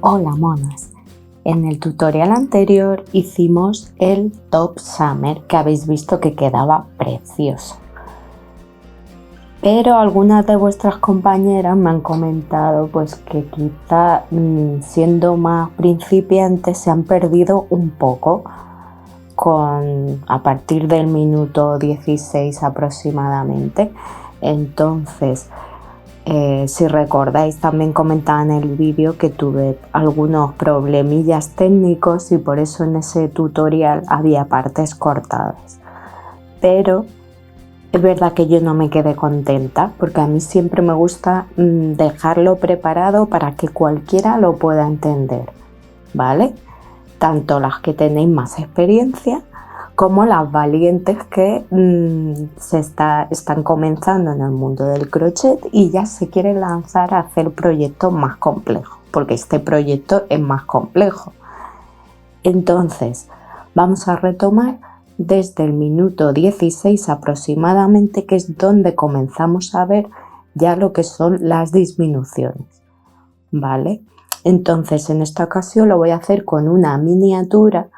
Hola monas, en el tutorial anterior hicimos el top summer que habéis visto que quedaba precioso. Pero algunas de vuestras compañeras me han comentado pues que quizá siendo más principiantes se han perdido un poco a partir del minuto 16 aproximadamente. Entonces, si recordáis, también comentaba en el vídeo que tuve algunos problemillas técnicos y por eso en ese tutorial había partes cortadas. Pero es verdad que yo no me quedé contenta porque a mí siempre me gusta dejarlo preparado para que cualquiera lo pueda entender, ¿vale? Tanto las que tenéis más experiencia como las valientes que están comenzando en el mundo del crochet y ya se quieren lanzar a hacer proyectos más complejos, porque este proyecto es más complejo. Entonces, vamos a retomar desde el minuto 16 aproximadamente, que es donde comenzamos a ver ya lo que son las disminuciones, ¿vale? Entonces, en esta ocasión lo voy a hacer con una miniatura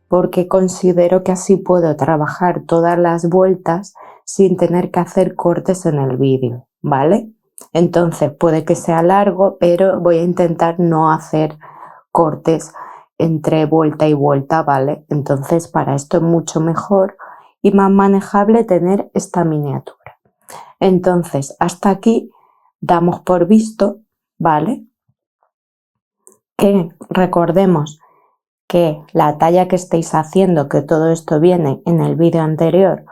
porque considero que así puedo trabajar todas las vueltas sin tener que hacer cortes en el vídeo, ¿vale? Entonces puede que sea largo, pero voy a intentar no hacer cortes entre vuelta y vuelta, ¿vale? Entonces para esto es mucho mejor y más manejable tener esta miniatura. Entonces hasta aquí damos por visto, ¿vale? Que recordemos que la talla que estéis haciendo, que todo esto viene en el vídeo anterior,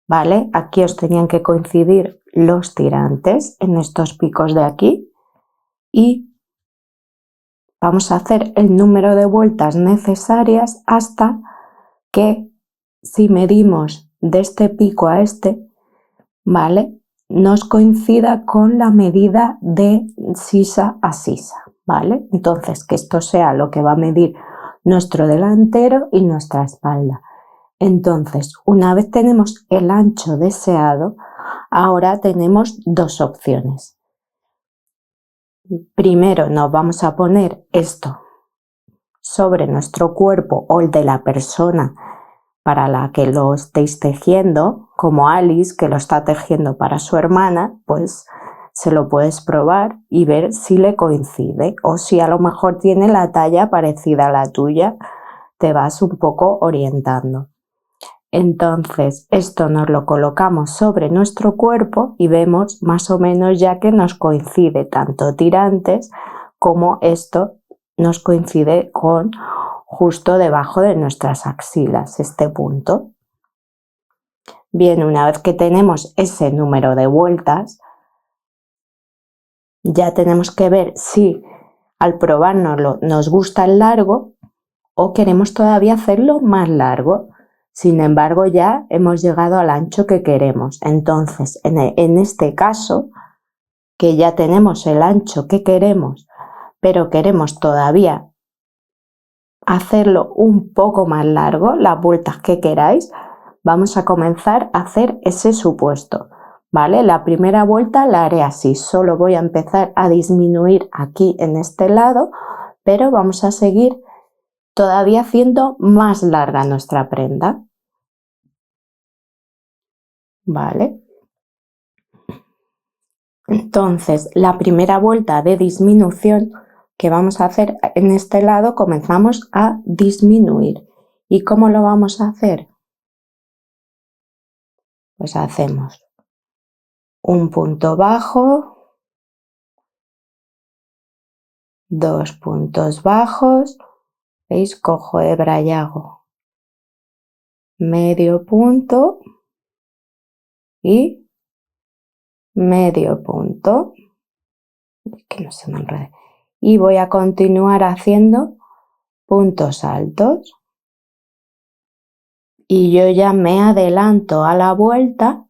¿vale? Aquí os tenían que coincidir los tirantes en estos picos de aquí y vamos a hacer el número de vueltas necesarias hasta que, si medimos de este pico a este, ¿vale?, nos coincida con la medida de sisa a sisa, ¿vale? Entonces, que esto sea lo que va a medir nuestro delantero y nuestra espalda. Entonces, una vez tenemos el ancho deseado, ahora tenemos dos opciones. Primero nos vamos a poner esto sobre nuestro cuerpo o el de la persona para la que lo estéis tejiendo, como Alice, que lo está tejiendo para su hermana, pues se lo puedes probar y ver si le coincide, o si a lo mejor tiene la talla parecida a la tuya, te vas un poco orientando. Entonces esto nos lo colocamos sobre nuestro cuerpo y vemos más o menos ya que nos coincide tanto tirantes como esto nos coincide con justo debajo de nuestras axilas, este punto. Bien, una vez que tenemos ese número de vueltas, ya tenemos que ver si al probárnoslo nos gusta el largo o queremos todavía hacerlo más largo. Sin embargo, ya hemos llegado al ancho que queremos. Entonces, en este caso, que ya tenemos el ancho que queremos, pero queremos todavía hacerlo un poco más largo, las vueltas que queráis, vamos a comenzar a hacer ese supuesto, ¿vale? La primera vuelta la haré así, solo voy a empezar a disminuir aquí en este lado, pero vamos a seguir todavía haciendo más larga nuestra prenda, ¿vale? Entonces, la primera vuelta de disminución que vamos a hacer en este lado, comenzamos a disminuir. ¿Y cómo lo vamos a hacer? Pues hacemos un punto bajo, dos puntos bajos, ¿veis? Cojo hebra y hago medio punto y medio punto, que no se me enrede, y voy a continuar haciendo puntos altos y yo ya me adelanto a la vuelta,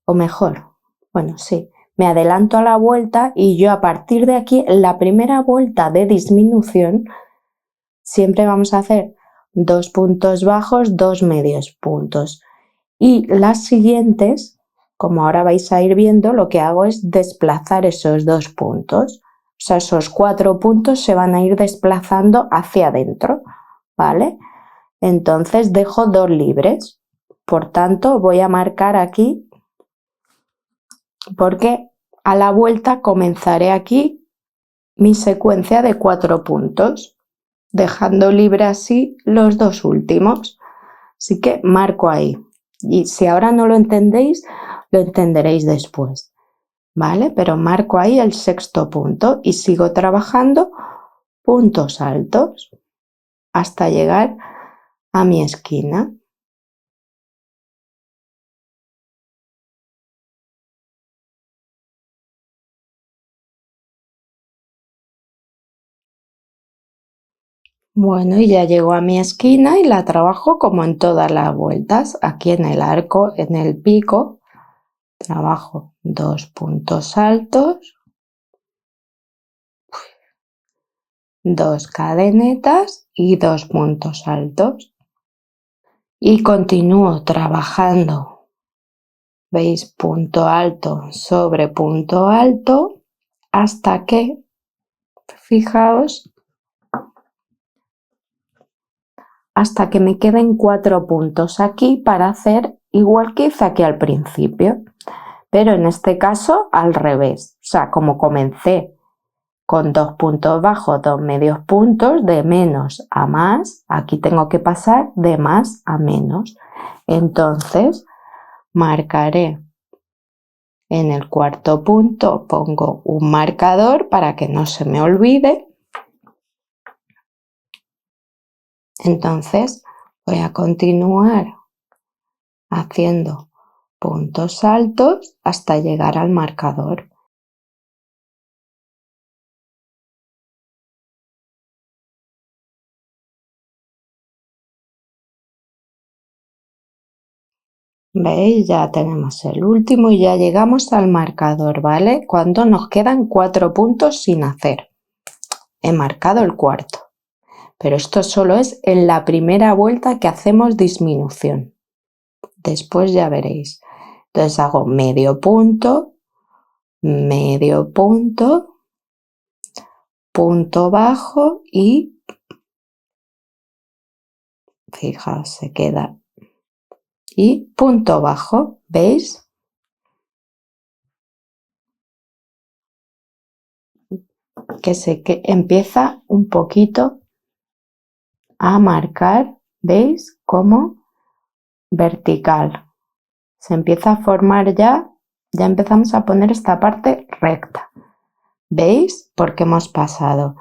o mejor, bueno, sí, me adelanto a la vuelta y yo a partir de aquí, en la primera vuelta de disminución, siempre vamos a hacer dos puntos bajos, dos medios puntos, y las siguientes, como ahora vais a ir viendo, lo que hago es desplazar esos dos puntos, sea, esos 4 puntos se van a ir desplazando hacia adentro, ¿vale? Entonces dejo 2 libres. Por tanto, voy a marcar aquí porque a la vuelta comenzaré aquí mi secuencia de 4 puntos, dejando libre así los 2 últimos. Así que marco ahí. Y si ahora no lo entendéis, lo entenderéis después, ¿vale? Pero marco ahí el 6.º punto y sigo trabajando puntos altos hasta llegar a mi esquina. Bueno, y ya llego a mi esquina y la trabajo como en todas las vueltas. Aquí en el arco, en el pico, trabajo 2 puntos altos, 2 cadenetas y 2 puntos altos. Y continúo trabajando, ¿veis? Punto alto sobre punto alto hasta que, fijaos, hasta que me queden 4 puntos aquí para hacer igual que hice aquí al principio, pero en este caso al revés. O sea, como comencé con 2 puntos bajos, 2 medios puntos, de menos a más, aquí tengo que pasar de más a menos. Entonces marcaré en el 4.º punto, pongo un marcador para que no se me olvide. Entonces voy a continuar haciendo puntos altos hasta llegar al marcador. ¿Veis? Ya tenemos el último y ya llegamos al marcador, ¿vale? Cuando nos quedan 4 puntos sin hacer. He marcado el 4.º, pero esto solo es en la primera vuelta que hacemos disminución. Después ya veréis. Entonces hago medio punto, punto bajo y fijaos, se queda y punto bajo, ¿veis? Que empieza un poquito a marcar, ¿veis? Como vertical. Se empieza a formar ya empezamos a poner esta parte recta. ¿Veis? Porque hemos pasado.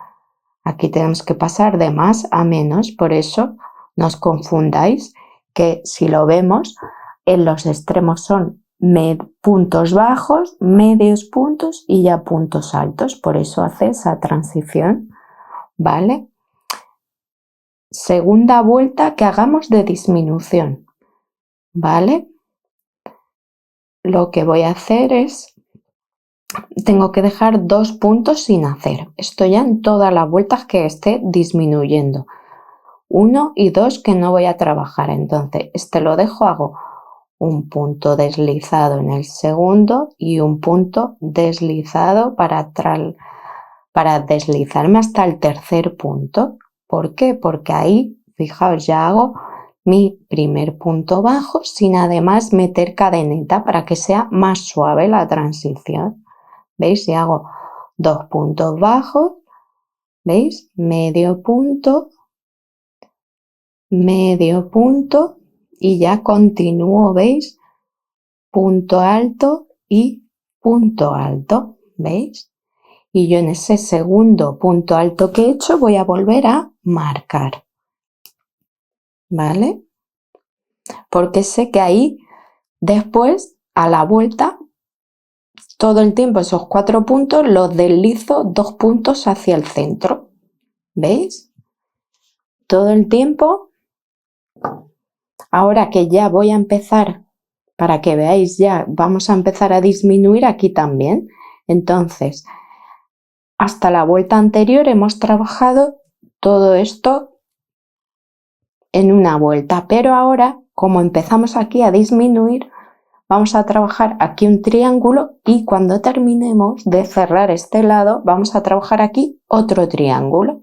Aquí tenemos que pasar de más a menos, por eso no os confundáis que si lo vemos en los extremos son puntos bajos, medios puntos y ya puntos altos, por eso hace esa transición, ¿vale? Segunda vuelta que hagamos de disminución, ¿vale? Lo que voy a hacer es, tengo que dejar 2 puntos sin hacer, esto ya en todas las vueltas que esté disminuyendo. 1 y 2 que no voy a trabajar, entonces este lo dejo, hago un punto deslizado en el segundo y un punto deslizado para deslizarme hasta el 3.º punto. ¿Por qué? Porque ahí, fijaos, ya hago mi primer punto bajo sin además meter cadeneta para que sea más suave la transición. ¿Veis? Y hago 2 puntos bajos, ¿veis? Medio punto y ya continúo, ¿veis? Punto alto y punto alto, ¿veis? Y yo en ese segundo punto alto que he hecho voy a volver a marcar, ¿vale? Porque sé que ahí después a la vuelta todo el tiempo esos 4 puntos los deslizo 2 puntos hacia el centro, ¿veis? Todo el tiempo. Ahora que ya voy a empezar, para que veáis ya, vamos a empezar a disminuir aquí también. Entonces, hasta la vuelta anterior hemos trabajado todo esto en una vuelta, pero ahora, como empezamos aquí a disminuir, vamos a trabajar aquí un triángulo y cuando terminemos de cerrar este lado vamos a trabajar aquí otro triángulo.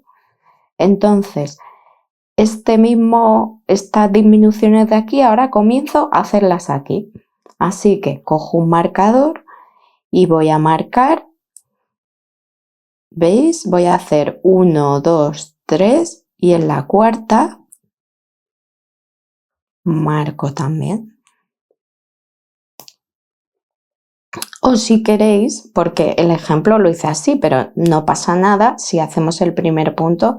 Entonces, estas disminuciones de aquí ahora comienzo a hacerlas aquí. Así que cojo un marcador y voy a marcar, ¿veis? Voy a hacer 1, 2, 3 y en la cuarta marco también. O si queréis, porque el ejemplo lo hice así, pero no pasa nada si hacemos el primer punto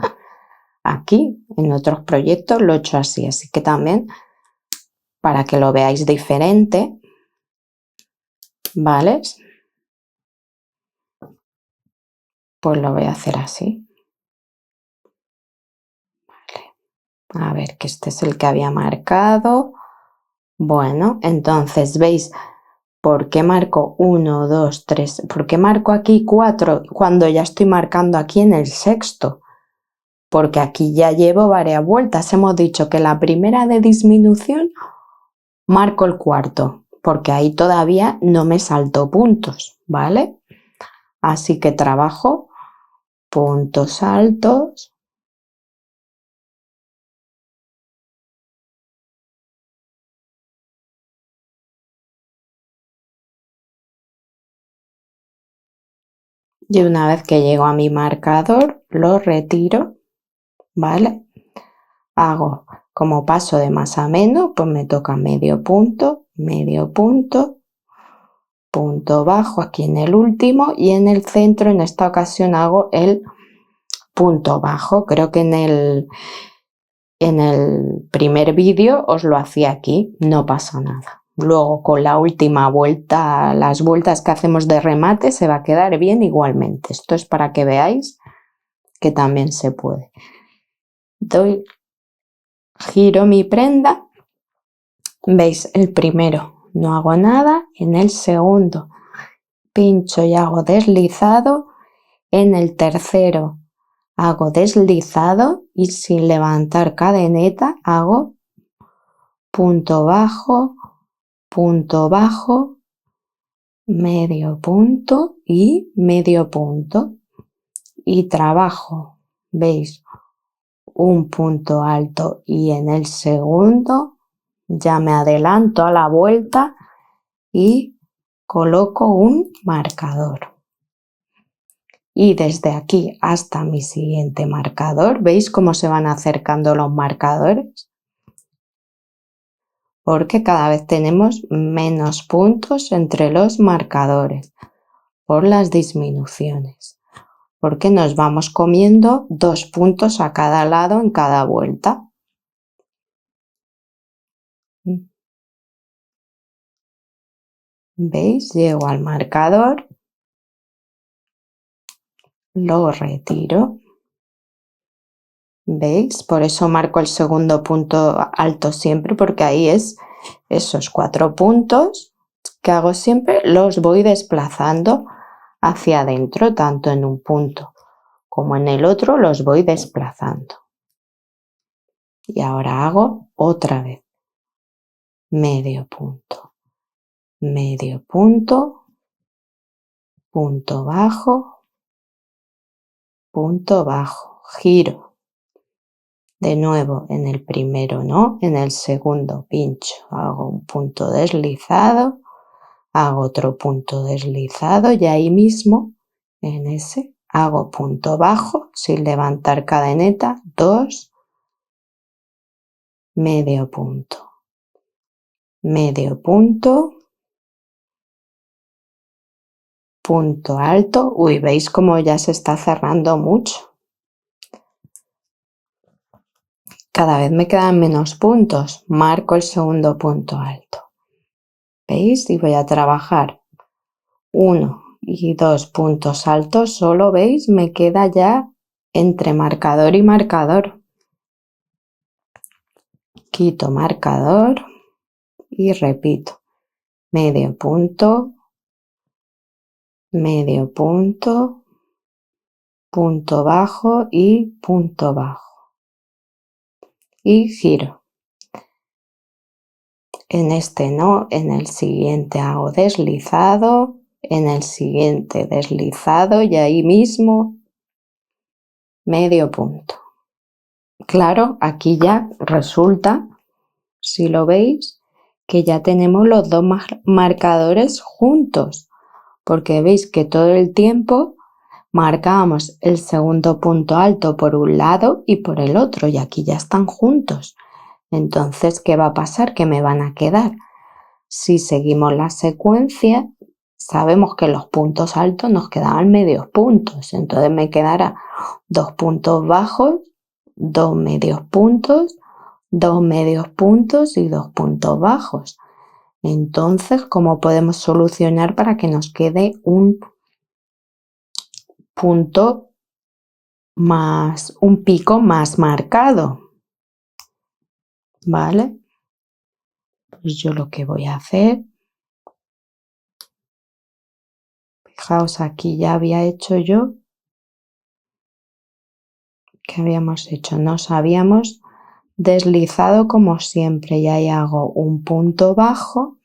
aquí. En otros proyectos lo he hecho así, así que también para que lo veáis diferente, ¿vale? Pues lo voy a hacer así. Vale. A ver, que este es el que había marcado. Bueno, entonces, ¿veis? ¿Por qué marco 1, 2, 3? ¿Por qué marco aquí 4 cuando ya estoy marcando aquí en el sexto? Porque aquí ya llevo varias vueltas. Hemos dicho que la primera de disminución marco el cuarto, porque ahí todavía no me salto puntos, ¿vale? Así que trabajo puntos altos. Y una vez que llego a mi marcador, lo retiro, ¿vale? Hago como paso de más a menos, pues me toca medio punto, punto bajo aquí en el último y en el centro en esta ocasión hago el punto bajo. Creo que en el primer vídeo os lo hacía aquí, no pasa nada. Luego con la última vuelta, las vueltas que hacemos de remate se va a quedar bien igualmente. Esto es para que veáis que también se puede. Giro mi prenda. ¿Veis? El primero no hago nada. En el segundo pincho y hago deslizado. En el tercero hago deslizado y sin levantar cadeneta hago punto bajo, medio punto y medio punto. Y trabajo, ¿veis? Un punto alto y en el segundo ya me adelanto a la vuelta y coloco un marcador. Y desde aquí hasta mi siguiente marcador, ¿veis cómo se van acercando los marcadores? Porque cada vez tenemos menos puntos entre los marcadores por las disminuciones. Porque nos vamos comiendo 2 puntos a cada lado en cada vuelta. ¿Veis? Llego al marcador, lo retiro. ¿Veis? Por eso marco el segundo punto alto siempre, porque ahí es esos 4 puntos que hago siempre, los voy desplazando hacia adentro, tanto en un punto como en el otro, los voy desplazando. Y ahora hago otra vez medio punto, punto bajo, giro. De nuevo en el primero no, en el segundo pincho, hago un punto deslizado, hago otro punto deslizado y ahí mismo en ese hago punto bajo sin levantar cadeneta, 2, medio punto, punto alto. Uy, ¿veis cómo ya se está cerrando mucho? Cada vez me quedan menos puntos. Marco el segundo punto alto. ¿Veis? Y voy a trabajar 1 y 2 puntos altos. Solo, ¿veis? Me queda ya entre marcador y marcador. Quito marcador y repito. Medio punto, punto bajo y punto bajo. Y giro. en este no, en el siguiente hago deslizado, en el siguiente deslizado y ahí mismo medio punto. Claro, aquí ya resulta, si lo veis, que ya tenemos los dos marcadores juntos, porque veis que todo el tiempo marcábamos el segundo punto alto por un lado y por el otro, y aquí ya están juntos. Entonces, ¿qué va a pasar? Que me van a quedar. Si seguimos la secuencia, sabemos que los puntos altos nos quedaban medios puntos, entonces me quedará 2 puntos bajos, 2 medios puntos, 2 medios puntos y 2 puntos bajos. Entonces, ¿cómo podemos solucionar para que nos quede un punto más, un pico más marcado? ¿Vale? Pues yo lo que voy a hacer, fijaos, aquí ya había hecho yo, ¿qué habíamos hecho? Nos habíamos deslizado como siempre y ahí hago un punto bajo,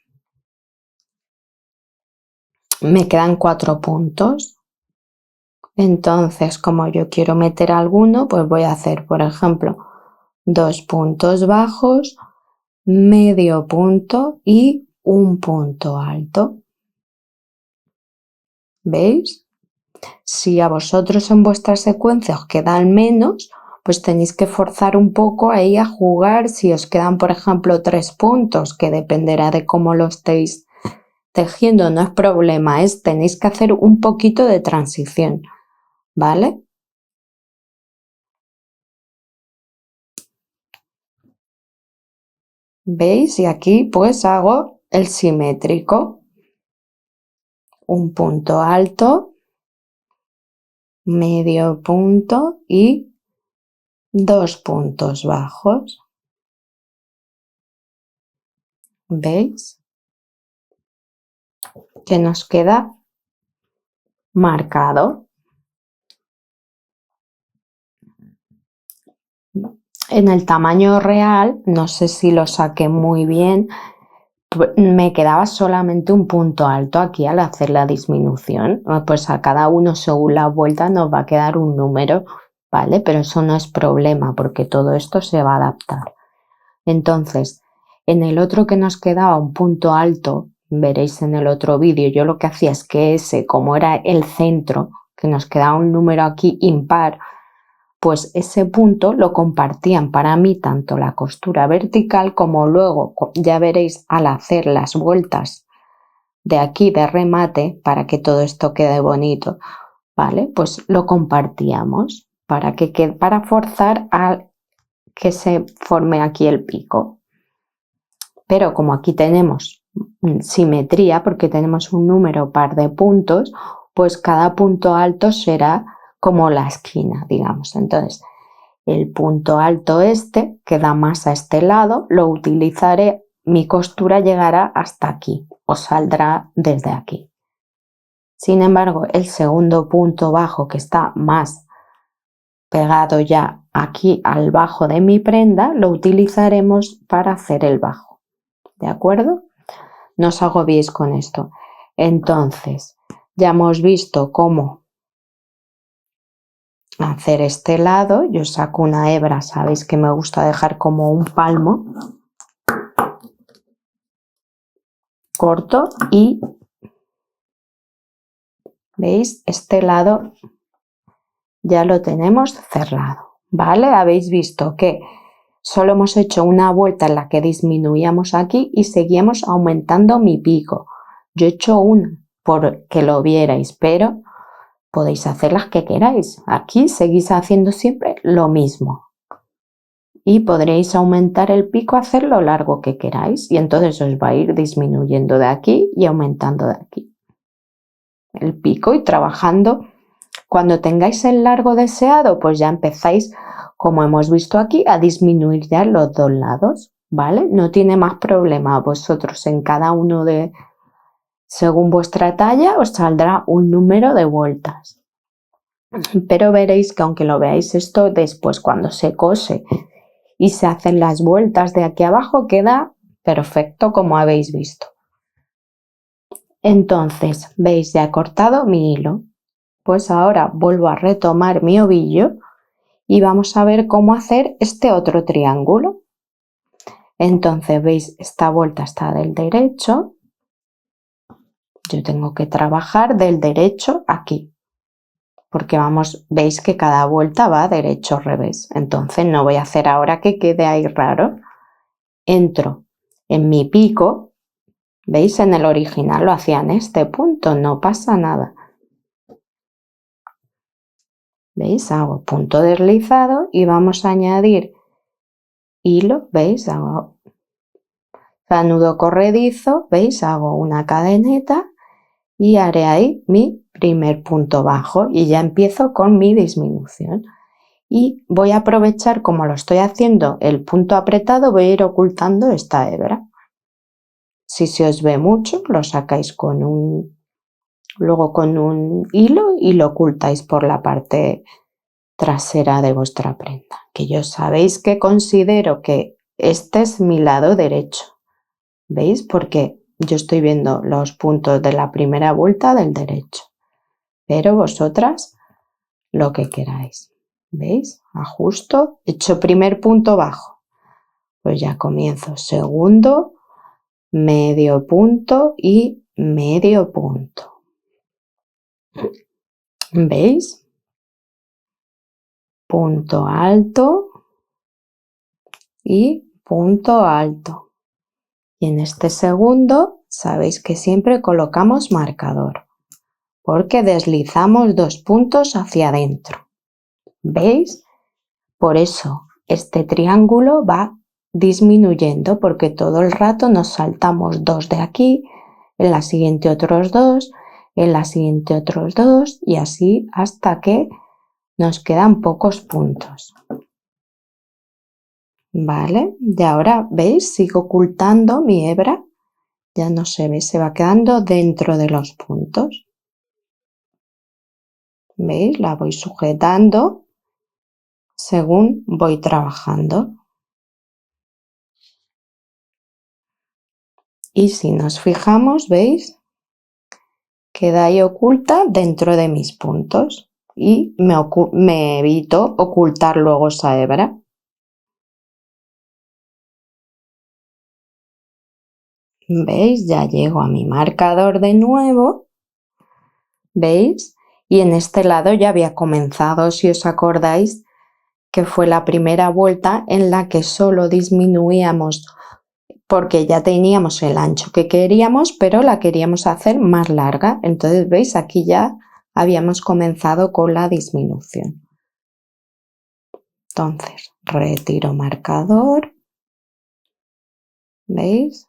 me quedan 4 puntos. Entonces, como yo quiero meter alguno, pues voy a hacer, por ejemplo, 2 puntos bajos, medio punto y un punto alto. ¿Veis? Si a vosotros en vuestra secuencia os quedan menos, pues tenéis que forzar un poco ahí a jugar. Si os quedan, por ejemplo, 3 puntos, que dependerá de cómo lo estéis tejiendo, no es problema, tenéis que hacer un poquito de transición, ¿vale? ¿Veis? Y aquí pues hago el simétrico. Un punto alto, medio punto y 2 puntos bajos. ¿Veis? Que nos queda marcado. En el tamaño real, no sé si lo saqué muy bien, me quedaba solamente un punto alto aquí al hacer la disminución. Pues a cada uno según la vuelta nos va a quedar un número, ¿vale? Pero eso no es problema porque todo esto se va a adaptar. Entonces, en el otro que nos quedaba un punto alto, veréis en el otro vídeo, yo lo que hacía es que ese, como era el centro, que nos quedaba un número aquí impar, pues ese punto lo compartían para mí tanto la costura vertical como luego, ya veréis al hacer las vueltas de aquí de remate para que todo esto quede bonito, ¿vale? Pues lo compartíamos para forzar a que se forme aquí el pico. Pero como aquí tenemos simetría, porque tenemos un número par de puntos, pues cada punto alto será como la esquina, digamos. Entonces, el punto alto que da más a este lado, lo utilizaré, mi costura llegará hasta aquí, o saldrá desde aquí. Sin embargo, el segundo punto bajo, que está más pegado ya aquí al bajo de mi prenda, lo utilizaremos para hacer el bajo. ¿De acuerdo? No os agobiéis con esto. Entonces, ya hemos visto cómo hacer este lado. Yo saco una hebra, sabéis que me gusta dejar como un palmo. Corto y ¿veis? Este lado ya lo tenemos cerrado, ¿vale? Habéis visto que solo hemos hecho una vuelta en la que disminuíamos aquí y seguíamos aumentando mi pico. Yo he hecho una por que lo vierais, pero podéis hacer las que queráis. Aquí seguís haciendo siempre lo mismo. Y podréis aumentar el pico, hacer lo largo que queráis. Y entonces os va a ir disminuyendo de aquí y aumentando de aquí el pico y trabajando. Cuando tengáis el largo deseado, pues ya empezáis, como hemos visto aquí, a disminuir ya los dos lados, ¿vale? No tiene más problema. Vosotros en cada uno según vuestra talla, os saldrá un número de vueltas. Pero veréis que aunque lo veáis esto, después cuando se cose y se hacen las vueltas de aquí abajo, queda perfecto como habéis visto. Entonces, ¿veis? Ya he cortado mi hilo. Pues ahora vuelvo a retomar mi ovillo y vamos a ver cómo hacer este otro triángulo. Entonces, ¿veis? Esta vuelta está del derecho. Yo tengo que trabajar del derecho aquí, porque vamos, veis que cada vuelta va derecho o revés. Entonces no voy a hacer ahora que quede ahí raro. Entro en mi pico, ¿veis? En el original lo hacía en este punto, no pasa nada. ¿Veis? Hago punto deslizado y vamos a añadir hilo, ¿veis? Hago nudo corredizo, ¿veis? Hago una cadeneta y haré ahí mi primer punto bajo y ya empiezo con mi disminución. Y voy a aprovechar, como lo estoy haciendo el punto apretado, voy a ir ocultando esta hebra. Si se os ve mucho, lo sacáis luego con un hilo y lo ocultáis por la parte trasera de vuestra prenda. Que yo sabéis que considero que este es mi lado derecho. ¿Veis? Porque yo estoy viendo los puntos de la primera vuelta del derecho. Pero vosotras lo que queráis. ¿Veis? Ajusto, hecho primer punto bajo. Pues ya comienzo segundo, medio punto y medio punto. ¿Veis? Punto alto y punto alto. Y en este segundo, sabéis que siempre colocamos marcador, porque deslizamos 2 puntos hacia adentro. ¿Veis? Por eso este triángulo va disminuyendo, porque todo el rato nos saltamos 2 de aquí, en la siguiente otros 2, en la siguiente otros 2 y así hasta que nos quedan pocos puntos. Vale, y ahora veis, sigo ocultando mi hebra, ya no se ve, se va quedando dentro de los puntos. ¿Veis? La voy sujetando según voy trabajando. Y si nos fijamos, ¿veis? Queda ahí oculta dentro de mis puntos y me evito ocultar luego esa hebra. ¿Veis? Ya llego a mi marcador de nuevo. ¿Veis? Y en este lado ya había comenzado, si os acordáis, que fue la primera vuelta en la que solo disminuíamos porque ya teníamos el ancho que queríamos, pero la queríamos hacer más larga. Entonces, ¿veis? Aquí ya habíamos comenzado con la disminución. Entonces, retiro marcador. ¿Veis?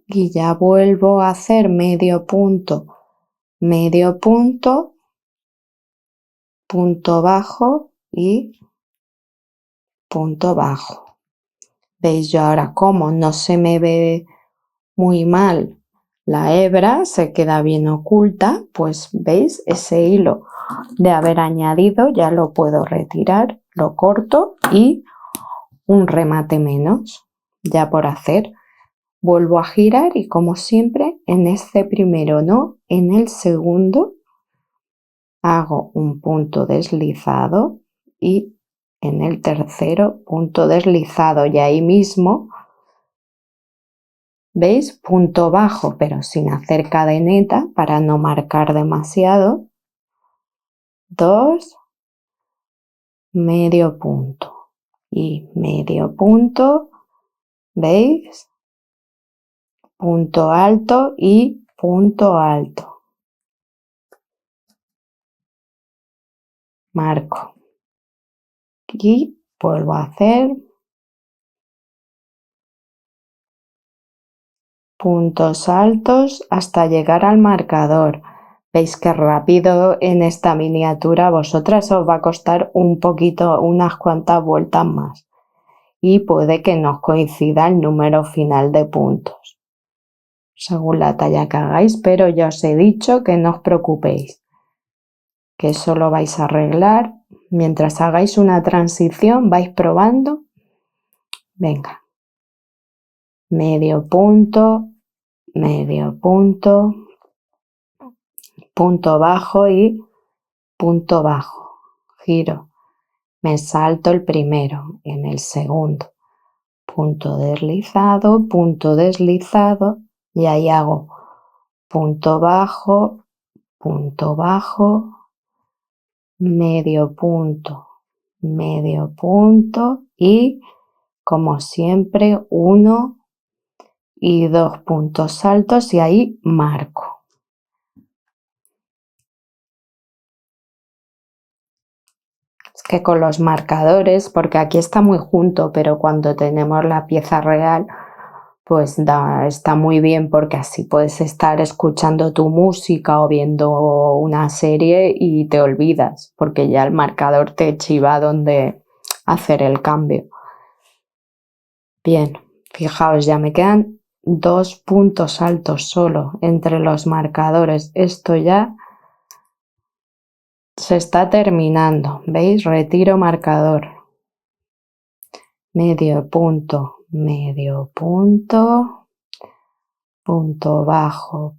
Y ya vuelvo a hacer medio punto, punto bajo y punto bajo. ¿Veis? Yo ahora como no se me ve muy mal la hebra, se queda bien oculta, pues veis, ese hilo de haber añadido ya lo puedo retirar, lo corto y un remate menos ya por hacer. Vuelvo a girar y como siempre en este primero no, en el segundo hago un punto deslizado y en el tercero punto deslizado y ahí mismo, ¿veis? Punto bajo pero sin hacer cadeneta para no marcar demasiado. 2, medio punto y medio punto, ¿veis? Punto alto y punto alto. Marco y vuelvo a hacer puntos altos hasta llegar al marcador. Veis que rápido en esta miniatura, vosotras os va a costar un poquito, unas cuantas vueltas más y puede que no os coincida el número final de puntos según la talla que hagáis, pero ya os he dicho que no os preocupéis, que eso lo vais a arreglar mientras hagáis una transición, vais probando Venga, medio punto, punto bajo y punto bajo, giro, me salto el primero, en el segundo, punto deslizado y ahí hago punto bajo, medio punto y como siempre 1 y 2 puntos altos y ahí marco. Es que con los marcadores, porque aquí está muy junto, pero cuando tenemos la pieza real, pues está muy bien porque así puedes estar escuchando tu música o viendo una serie y te olvidas, porque ya el marcador te chiva dónde hacer el cambio. Bien, fijaos, ya me quedan 2 puntos altos solo entre los marcadores. Esto ya se está terminando, ¿veis? Retiro marcador. Medio punto, punto bajo,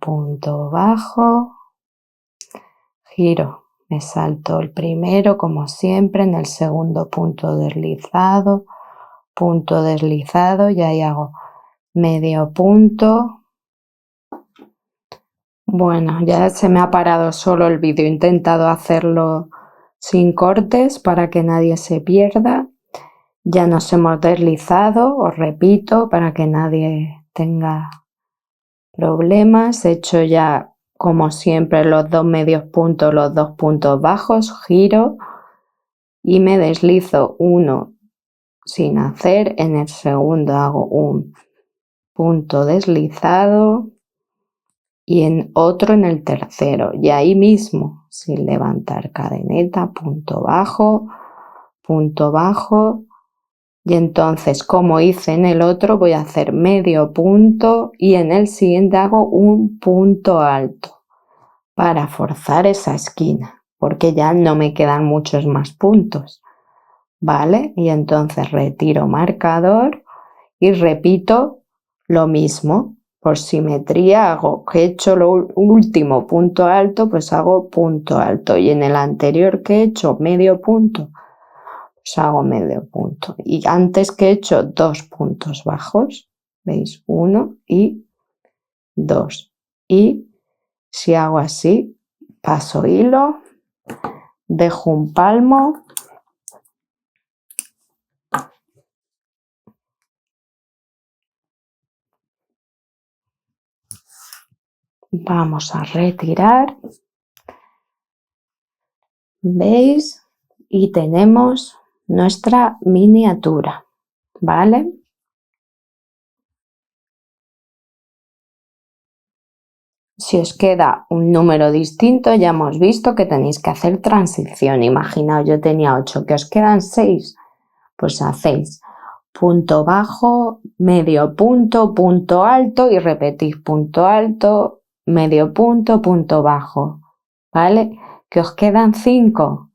giro, me salto el primero como siempre, en el segundo punto deslizado y ahí hago medio punto. Bueno, ya se me ha parado solo el vídeo, he intentado hacerlo sin cortes para que nadie se pierda. Ya nos hemos deslizado, os repito, para que nadie tenga problemas. He hecho ya, como siempre, los dos medios puntos, los 2 puntos bajos, giro y me deslizo uno sin hacer. En el segundo hago un punto deslizado y en otro en el tercero. Y ahí mismo, sin levantar cadeneta, punto bajo. Y entonces, como hice en el otro, voy a hacer medio punto y en el siguiente hago un punto alto para forzar esa esquina, porque ya no me quedan muchos más puntos, ¿vale? Y entonces retiro marcador y repito lo mismo. Por simetría hago que he hecho lo último punto alto, pues hago punto alto. Y en el anterior que he hecho medio punto, pues hago medio punto. Y antes que he hecho 2 puntos bajos, ¿veis? 1 y 2. Y si hago así, paso hilo, dejo un palmo, vamos a retirar, ¿veis? Y tenemos nuestra miniatura, ¿vale? Si os queda un número distinto, ya hemos visto que tenéis que hacer transición. Imaginaos, yo tenía 8, que os quedan 6, pues hacéis punto bajo, medio punto, punto alto y repetís punto alto, medio punto, punto bajo, ¿vale? Que os quedan 5,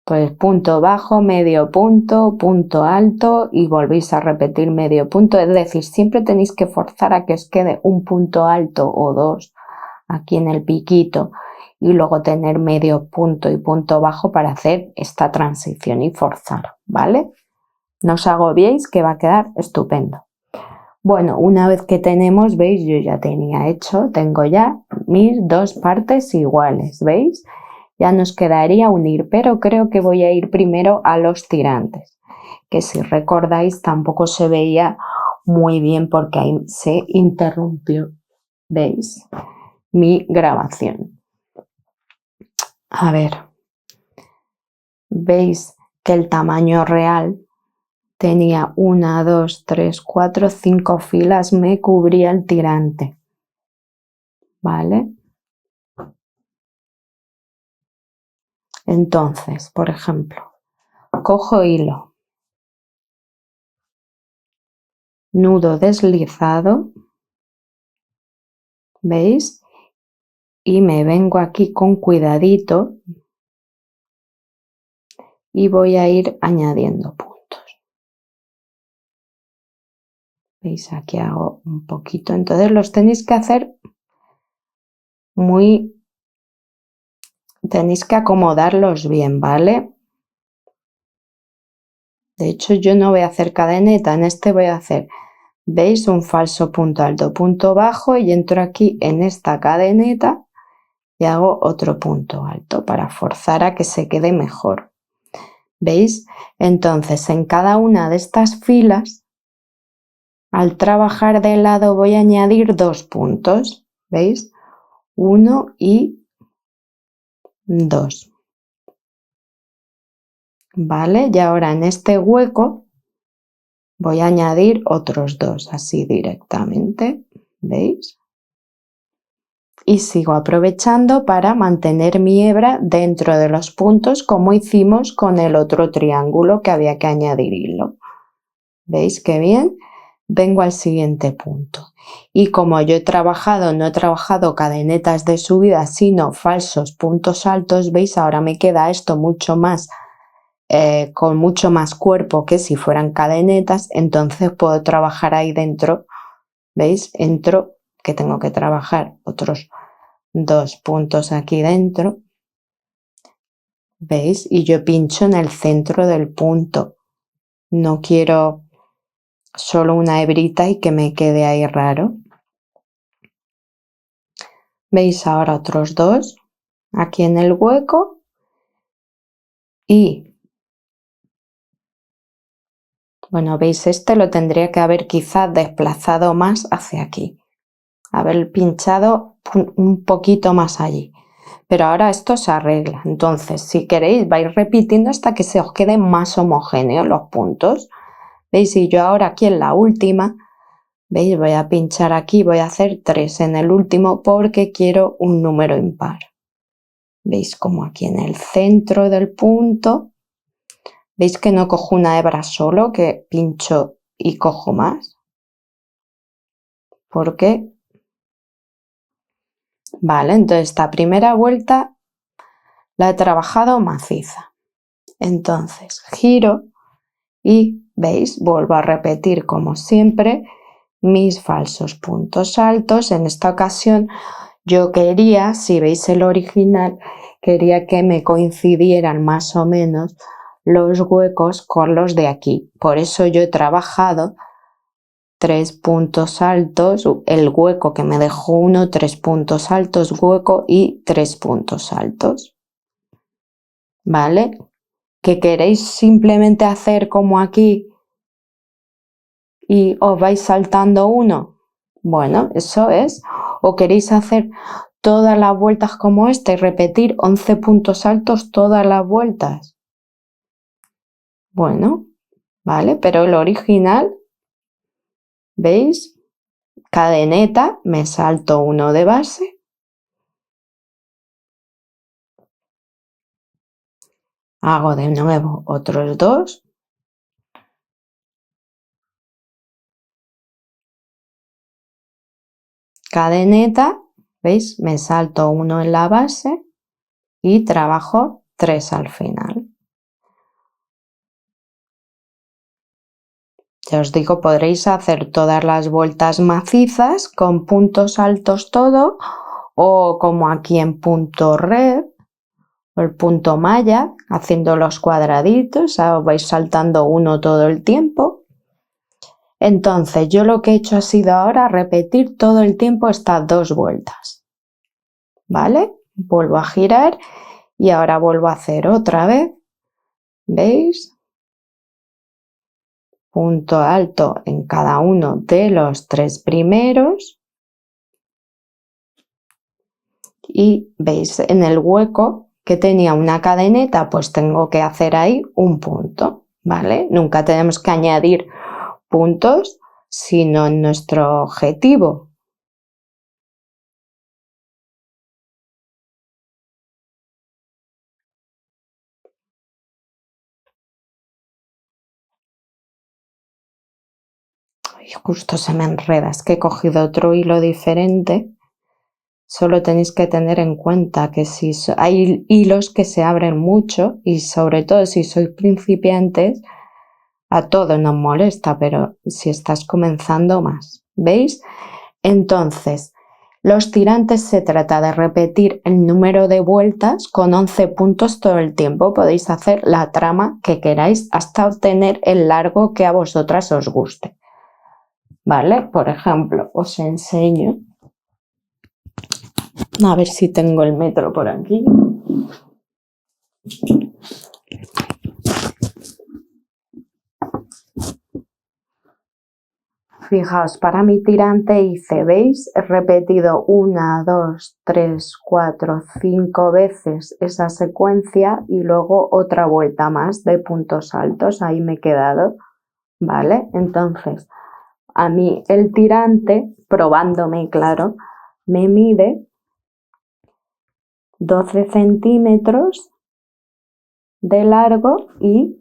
pues punto bajo, medio punto, punto alto y volvéis a repetir medio punto. Es decir, siempre tenéis que forzar a que os quede un punto alto o 2 aquí en el piquito y luego tener medio punto y punto bajo para hacer esta transición y forzar, ¿vale? No os agobiéis que va a quedar estupendo. Bueno, una vez que tenemos, veis, yo ya tenía hecho, tengo ya mis 2 partes iguales, ¿veis? Ya nos quedaría unir, pero creo que voy a ir primero a los tirantes, que si recordáis tampoco se veía muy bien porque ahí se interrumpió, ¿veis? Mi grabación. A ver, veis que el tamaño real tenía 1, 2, 3, 4, 5 filas, me cubría el tirante, ¿vale? Entonces, por ejemplo, cojo hilo, nudo deslizado, ¿veis? Y me vengo aquí con cuidadito y voy a ir añadiendo puntos. ¿Veis? Aquí hago un poquito. Entonces los tenéis que hacer tenéis que acomodarlos bien, ¿vale? De hecho, yo no voy a hacer cadeneta, en este voy a hacer, ¿veis? Un falso punto alto, punto bajo y entro aquí en esta cadeneta y hago otro punto alto para forzar a que se quede mejor. ¿Veis? Entonces, en cada una de estas filas, al trabajar de lado voy a añadir 2 puntos, ¿veis? 1 y 2. ¿Vale? Y ahora en este hueco voy a añadir otros 2, así directamente, ¿veis? Y sigo aprovechando para mantener mi hebra dentro de los puntos como hicimos con el otro triángulo que había que añadir hilo. ¿Veis qué bien? Vengo al siguiente punto. Y como yo no he trabajado cadenetas de subida, sino falsos puntos altos, ¿veis? Ahora me queda esto mucho más con mucho más cuerpo que si fueran cadenetas, entonces puedo trabajar ahí dentro, ¿veis? Entro, que tengo que trabajar otros 2 puntos aquí dentro, ¿veis? Y yo pincho en el centro del punto, no quiero solo una hebrita y que me quede ahí raro. ¿Veis? Ahora otros 2 aquí en el hueco y bueno, veis, este lo tendría que haber quizás desplazado más hacia aquí, haber pinchado un poquito más allí, pero ahora esto se arregla. Entonces, si queréis, vais repitiendo hasta que se os queden más homogéneos los puntos. ¿Veis? Y yo ahora aquí en la última, ¿veis? Voy a pinchar aquí, voy a hacer 3 en el último porque quiero un número impar. ¿Veis? Como aquí en el centro del punto. ¿Veis que no cojo una hebra solo, que pincho y cojo más? ¿Por qué? Vale, entonces esta primera vuelta la he trabajado maciza. Entonces giro y, ¿veis? Vuelvo a repetir como siempre mis falsos puntos altos. En esta ocasión yo quería, si veis el original, quería que me coincidieran más o menos los huecos con los de aquí. Por eso yo he trabajado 3 puntos altos, el hueco que me dejó 1, 3 puntos altos, hueco y 3 puntos altos. ¿Vale? ¿Que queréis simplemente hacer como aquí y os vais saltando uno? Bueno, eso es. ¿O queréis hacer todas las vueltas como esta y repetir 11 puntos altos todas las vueltas? Bueno, ¿vale? Pero el original, ¿veis? Cadeneta, me salto uno de base. Hago de nuevo otros 2. Cadeneta, ¿veis? Me salto uno en la base y trabajo 3 al final. Ya os digo, podréis hacer todas las vueltas macizas con puntos altos todo, o como aquí en punto red o el punto malla, haciendo los cuadraditos, os vais saltando uno todo el tiempo. Entonces yo lo que he hecho ha sido ahora repetir todo el tiempo estas 2 vueltas, ¿vale? Vuelvo a girar y ahora vuelvo a hacer otra vez, ¿veis? Punto alto en cada uno de los 3 primeros y veis en el hueco que tenía una cadeneta, pues tengo que hacer ahí un punto, ¿vale? Nunca tenemos que añadir puntos sino en nuestro objetivo. Y justo se me enreda, es que he cogido otro hilo diferente. Solo tenéis que tener en cuenta que si hay hilos que se abren mucho y sobre todo si sois principiantes, A todos nos molesta, pero si estás comenzando más, ¿veis? Entonces, los tirantes se trata de repetir el número de vueltas con 11 puntos todo el tiempo. Podéis hacer la trama que queráis hasta obtener el largo que a vosotras os guste. ¿Vale? Por ejemplo, os enseño. A ver si tengo el metro por aquí. Fijaos, para mi tirante hice, ¿veis? He repetido 1, 2, 3, 4, 5 veces esa secuencia y luego otra vuelta más de puntos altos. Ahí me he quedado, ¿vale? Entonces, a mí el tirante, probándome, claro, me mide 12 centímetros de largo y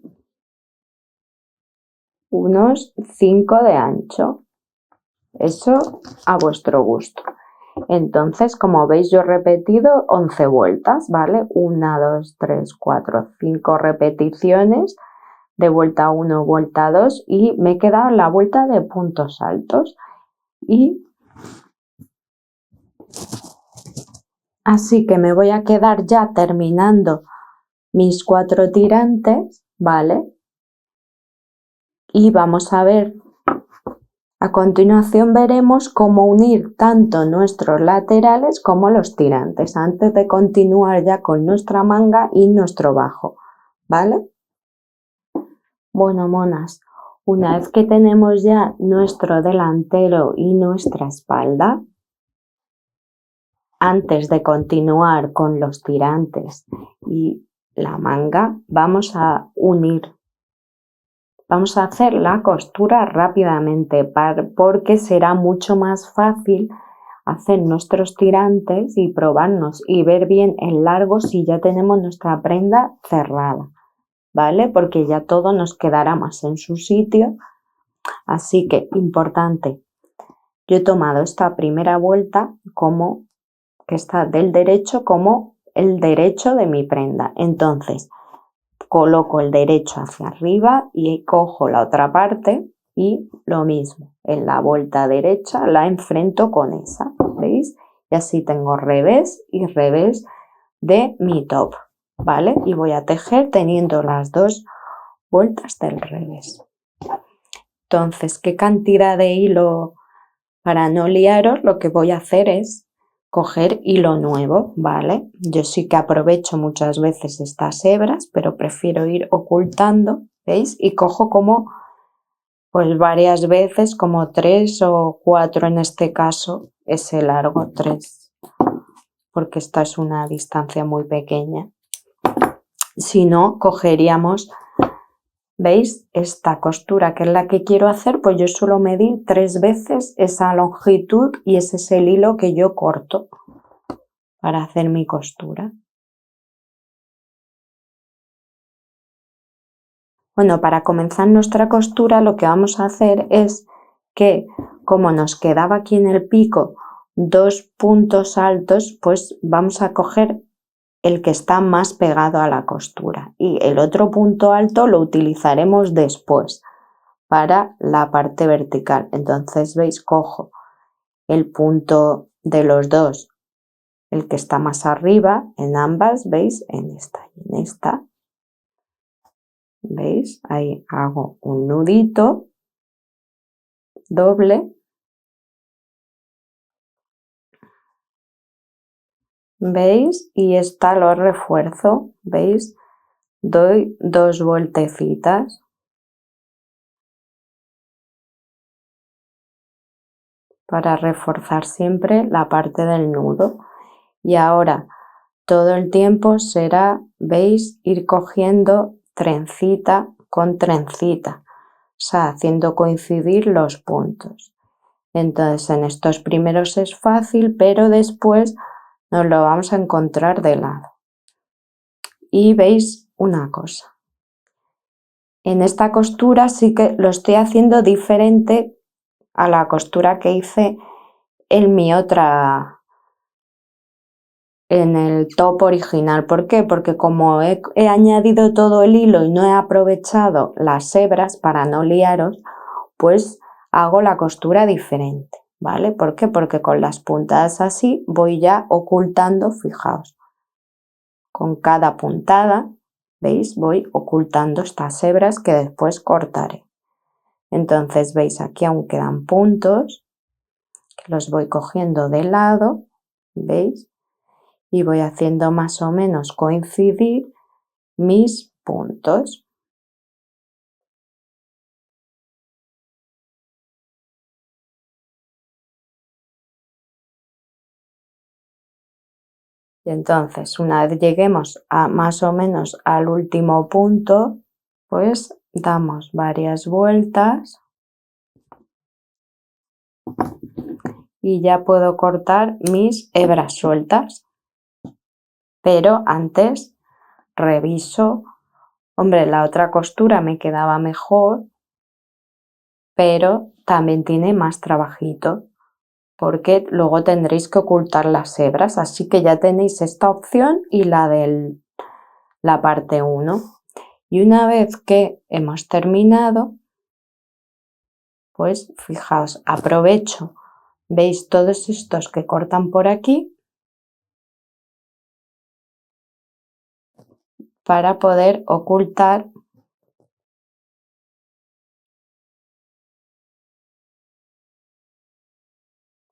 unos 5 de ancho. Eso a vuestro gusto. Entonces, como veis, yo he repetido 11 vueltas, ¿vale? 1, 2, 3, 4, 5 repeticiones de vuelta 1, vuelta 2 y me he quedado en la vuelta de puntos altos. Y así que me voy a quedar ya terminando mis 4 tirantes, ¿vale? Y vamos a ver, a continuación veremos cómo unir tanto nuestros laterales como los tirantes antes de continuar ya con nuestra manga y nuestro bajo, ¿vale? Bueno, monas, una vez que tenemos ya nuestro delantero y nuestra espalda, antes de continuar con los tirantes y la manga, vamos a unir. Vamos a hacer la costura rápidamente porque será mucho más fácil hacer nuestros tirantes y probarnos y ver bien el largo si ya tenemos nuestra prenda cerrada, ¿vale? Porque ya todo nos quedará más en su sitio. Así que, importante, yo he tomado esta primera vuelta como que está del derecho como el derecho de mi prenda. Entonces, coloco el derecho hacia arriba y cojo la otra parte y lo mismo, en la vuelta derecha la enfrento con esa, ¿veis? Y así tengo revés y revés de mi top, ¿vale? Y voy a tejer teniendo las dos vueltas del revés. Entonces, ¿qué cantidad de hilo? Para no liaros, lo que voy a hacer es coger hilo nuevo, ¿vale? Yo sí que aprovecho muchas veces estas hebras, pero prefiero ir ocultando, ¿veis? Y cojo como, pues varias veces, como 3 o 4 en este caso, ese largo 3, porque esta es una distancia muy pequeña. Si no, cogeríamos, ¿veis? Esta costura que es la que quiero hacer, pues yo suelo medir 3 veces esa longitud y ese es el hilo que yo corto para hacer mi costura. Bueno, para comenzar nuestra costura lo que vamos a hacer es que, como nos quedaba aquí en el pico 2 puntos altos, pues vamos a coger el que está más pegado a la costura y el otro punto alto lo utilizaremos después para la parte vertical. Entonces, veis, cojo el punto de los dos, el que está más arriba en ambas, veis, en esta y en esta. ¿Veis? Ahí hago un nudito doble. ¿Veis? Y esta lo refuerzo. ¿Veis? Doy 2 vueltecitas. Para reforzar siempre la parte del nudo. Y ahora todo el tiempo será, ¿veis? Ir cogiendo trencita con trencita. O sea, haciendo coincidir los puntos. Entonces en estos primeros es fácil, pero después nos lo vamos a encontrar de lado. Y veis una cosa. En esta costura sí que lo estoy haciendo diferente a la costura que hice en mi otra en el top original. ¿Por qué? Porque como he añadido todo el hilo y no he aprovechado las hebras para no liaros, pues hago la costura diferente, ¿vale? ¿Por qué? Porque con las puntadas así voy ya ocultando, fijaos, con cada puntada, ¿veis? Voy ocultando estas hebras que después cortaré. Entonces, ¿veis? Aquí aún quedan puntos que los voy cogiendo de lado, ¿veis? Y voy haciendo más o menos coincidir mis puntos. Y entonces, una vez lleguemos a más o menos al último punto, pues damos varias vueltas y ya puedo cortar mis hebras sueltas. Pero antes reviso, hombre, la otra costura me quedaba mejor, pero también tiene más trabajito, porque luego tendréis que ocultar las hebras, así que ya tenéis esta opción y la de la parte 1. Y una vez que hemos terminado, pues fijaos, aprovecho, veis todos estos que cortan por aquí para poder ocultar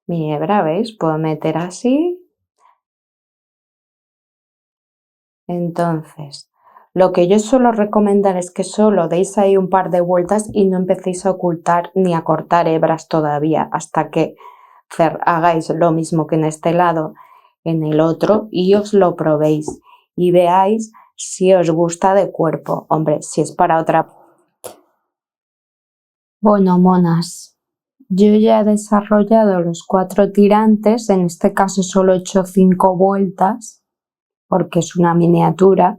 mi hebra, ¿veis? Puedo meter así. Entonces, lo que yo suelo recomendar es que solo deis ahí un par de vueltas y no empecéis a ocultar ni a cortar hebras todavía hasta que hagáis lo mismo que en este lado, en el otro, y os lo probéis y veáis si os gusta de cuerpo. Hombre, si es para otra... Bueno, monas, yo ya he desarrollado los 4 tirantes, en este caso solo he hecho 5 vueltas porque es una miniatura.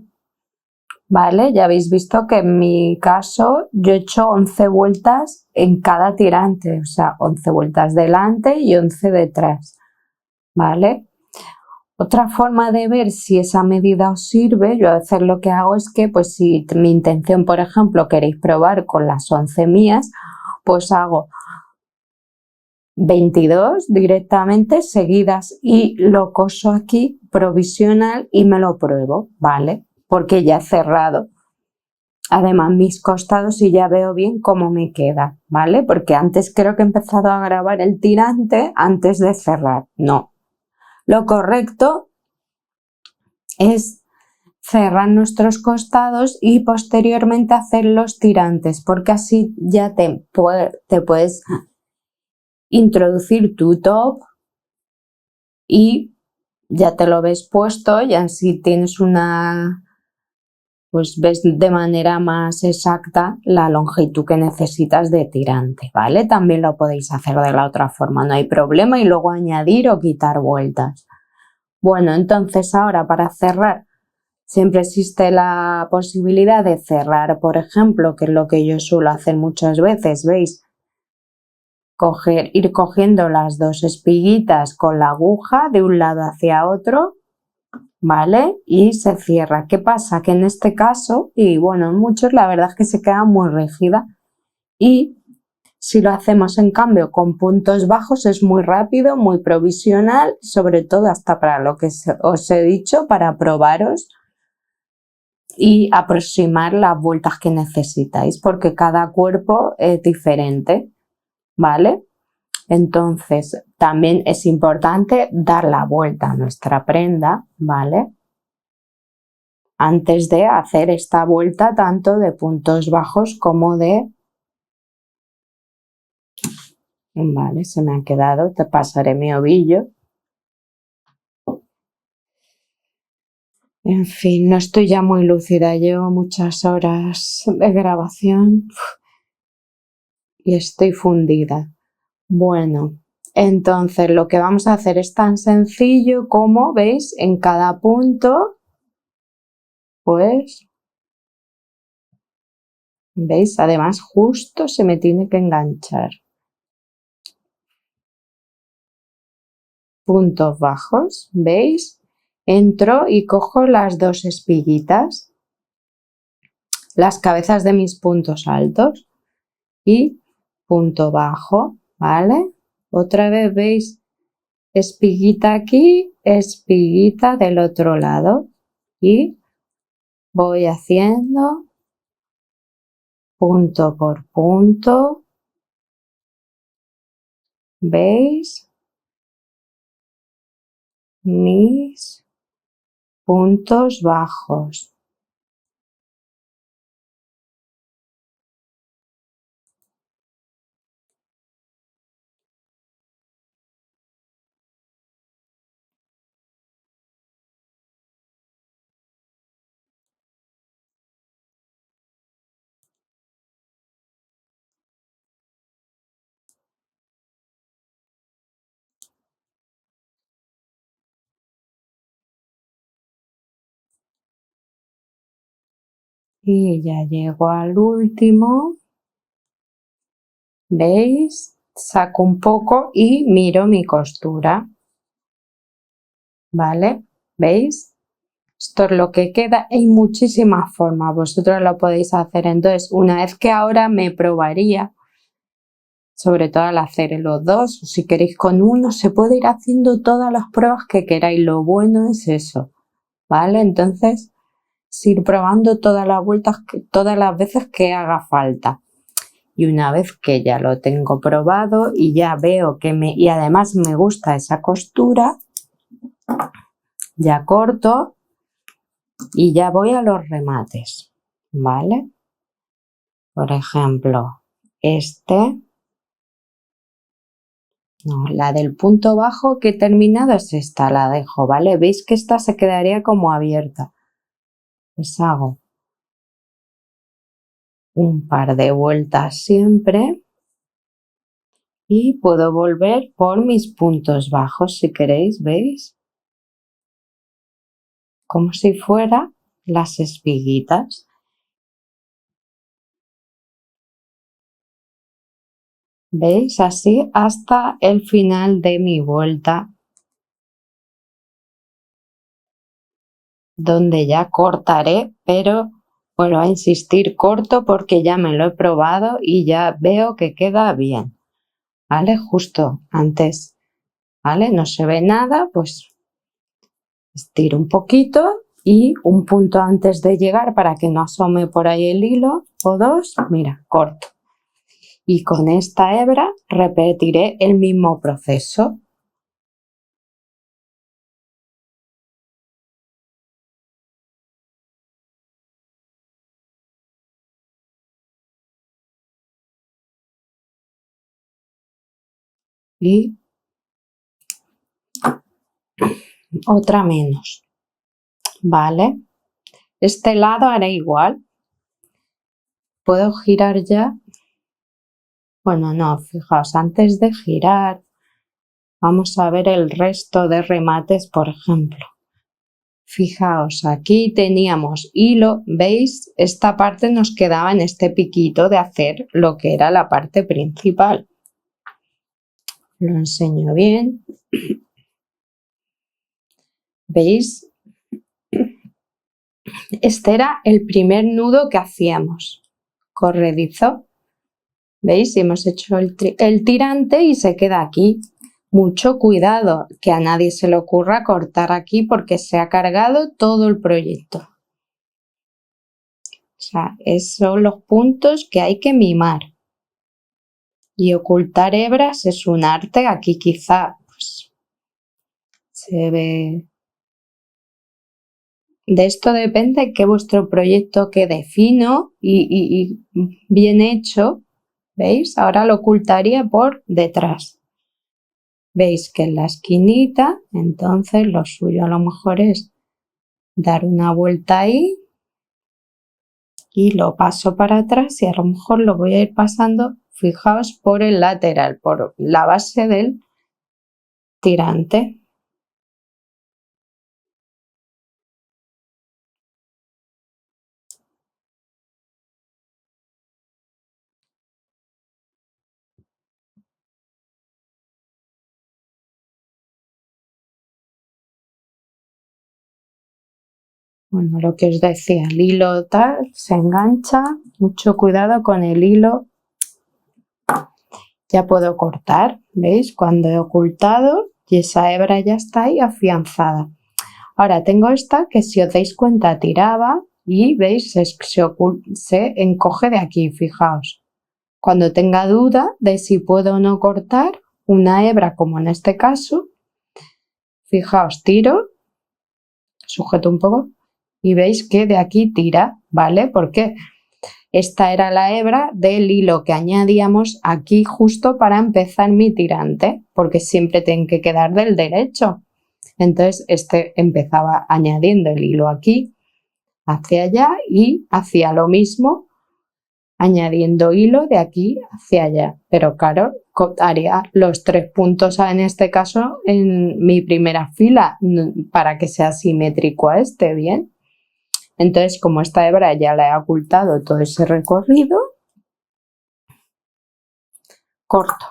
Vale, ya habéis visto que en mi caso yo he hecho 11 vueltas en cada tirante, o sea, 11 vueltas delante y 11 detrás, ¿vale? Otra forma de ver si esa medida os sirve, yo a veces lo que hago es que, pues si mi intención, por ejemplo, queréis probar con las 11 mías, pues hago 22 directamente seguidas y lo coso aquí provisional y me lo pruebo, ¿vale? Porque ya he cerrado. Además, mis costados y ya veo bien cómo me queda, ¿vale? Porque antes creo que he empezado a grabar el tirante antes de cerrar. No. Lo correcto es cerrar nuestros costados y posteriormente hacer los tirantes, porque así ya te puedes introducir tu top y ya te lo ves puesto y así tienes pues ves de manera más exacta la longitud que necesitas de tirante, ¿vale? También lo podéis hacer de la otra forma, no hay problema, y luego añadir o quitar vueltas. Bueno, entonces ahora para cerrar, siempre existe la posibilidad de cerrar, por ejemplo, que es lo que yo suelo hacer muchas veces, ¿veis? Ir cogiendo las 2 espiguitas con la aguja de un lado hacia otro, ¿vale? Y se cierra. ¿Qué pasa? Que en este caso, y bueno, en muchos la verdad es que se queda muy rígida, y si lo hacemos en cambio con puntos bajos es muy rápido, muy provisional, sobre todo hasta para lo que os he dicho, para probaros y aproximar las vueltas que necesitáis, porque cada cuerpo es diferente, ¿vale? Entonces, también es importante dar la vuelta a nuestra prenda, ¿vale? Antes de hacer esta vuelta tanto de puntos bajos como de... Vale, se me ha quedado, te pasaré mi ovillo. En fin, no estoy ya muy lúcida, llevo muchas horas de grabación y estoy fundida. Bueno, entonces lo que vamos a hacer es tan sencillo como, ¿veis? En cada punto, pues, ¿veis? Además, justo se me tiene que enganchar. Puntos bajos, ¿veis? entro y cojo las dos espiguitas, las cabezas de mis puntos altos y punto bajo, ¿vale? Otra vez veis espiguita aquí, espiguita del otro lado y voy haciendo punto por punto, ¿veis? Mis puntos bajos. Y ya llego al último, ¿veis? Saco un poco y miro mi costura, ¿vale? ¿Veis? Esto es lo que queda. Hay muchísimas formas, vosotros lo podéis hacer. Entonces, una vez que ahora me probaría, sobre todo al hacer los dos, o si queréis con uno, se puede ir haciendo todas las pruebas que queráis. Lo bueno es eso, ¿vale? Entonces, ir probando todas las vueltas, todas las veces que haga falta. Y una vez que ya lo tengo probado y ya veo que y además me gusta esa costura, ya corto y ya voy a los remates, ¿vale? Por ejemplo, no, la del punto bajo que he terminado es esta, la dejo, ¿vale? Veis que esta se quedaría como abierta. Pues hago un par de vueltas siempre y puedo volver por mis puntos bajos si queréis, ¿veis? Como si fuera las espiguitas. ¿Veis? Así hasta el final de mi vuelta, donde ya cortaré, pero vuelvo a insistir, corto porque ya me lo he probado y ya veo que queda bien, ¿vale? Justo antes, ¿vale? No se ve nada, pues estiro un poquito y un punto antes de llegar para que no asome por ahí el hilo o dos, mira, corto. Y con esta hebra repetiré el mismo proceso. Y otra menos, ¿vale? Este lado haré igual. Puedo girar ya. Bueno, no, fijaos, antes de girar, vamos a ver el resto de remates, por ejemplo. Fijaos, aquí teníamos hilo, ¿veis? Esta parte nos quedaba en este piquito de hacer lo que era la parte principal. Lo enseño bien. ¿Veis? Este era el primer nudo que hacíamos, corredizo. ¿Veis? Hemos hecho el tirante y se queda aquí. Mucho cuidado, que a nadie se le ocurra cortar aquí porque se ha cargado todo el proyecto. O sea, esos son los puntos que hay que mimar. Y ocultar hebras es un arte. Aquí quizá pues, se ve. De esto depende que vuestro proyecto quede fino y bien hecho. ¿Veis? Ahora lo ocultaría por detrás. Veis que en la esquinita, entonces lo suyo a lo mejor es dar una vuelta ahí y lo paso para atrás y a lo mejor lo voy a ir pasando, fijaos, por el lateral, por la base del tirante. Bueno, lo que os decía, el hilo tal se engancha, mucho cuidado con el hilo. Ya puedo cortar, ¿veis? Cuando he ocultado y esa hebra ya está ahí afianzada. Ahora tengo esta que, si os dais cuenta, tiraba y veis, se encoge de aquí, fijaos. Cuando tenga duda de si puedo o no cortar una hebra, como en este caso, fijaos, tiro, sujeto un poco y veis que de aquí tira, ¿vale? Porque esta era la hebra del hilo que añadíamos aquí justo para empezar mi tirante, porque siempre tiene que quedar del derecho. Entonces empezaba añadiendo el hilo aquí hacia allá y hacía lo mismo añadiendo hilo de aquí hacia allá, pero claro, haría los 3 puntos en este caso en mi primera fila para que sea simétrico a este, ¿bien? Entonces, como esta hebra ya la he ocultado todo ese recorrido, corto.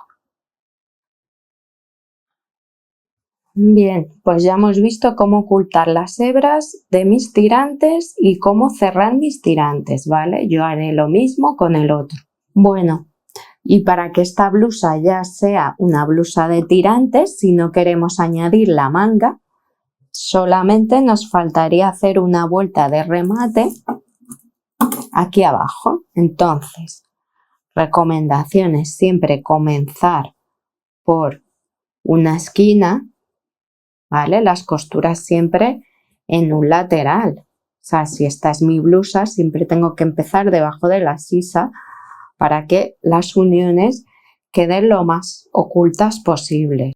Bien, pues ya hemos visto cómo ocultar las hebras de mis tirantes y cómo cerrar mis tirantes, ¿vale? Yo haré lo mismo con el otro. Bueno, y para que esta blusa ya sea una blusa de tirantes, si no queremos añadir la manga, solamente nos faltaría hacer una vuelta de remate aquí abajo. Entonces, recomendaciones: siempre comenzar por una esquina, ¿vale? Las costuras siempre en un lateral. O sea, si esta es mi blusa, siempre tengo que empezar debajo de la sisa para que las uniones queden lo más ocultas posible.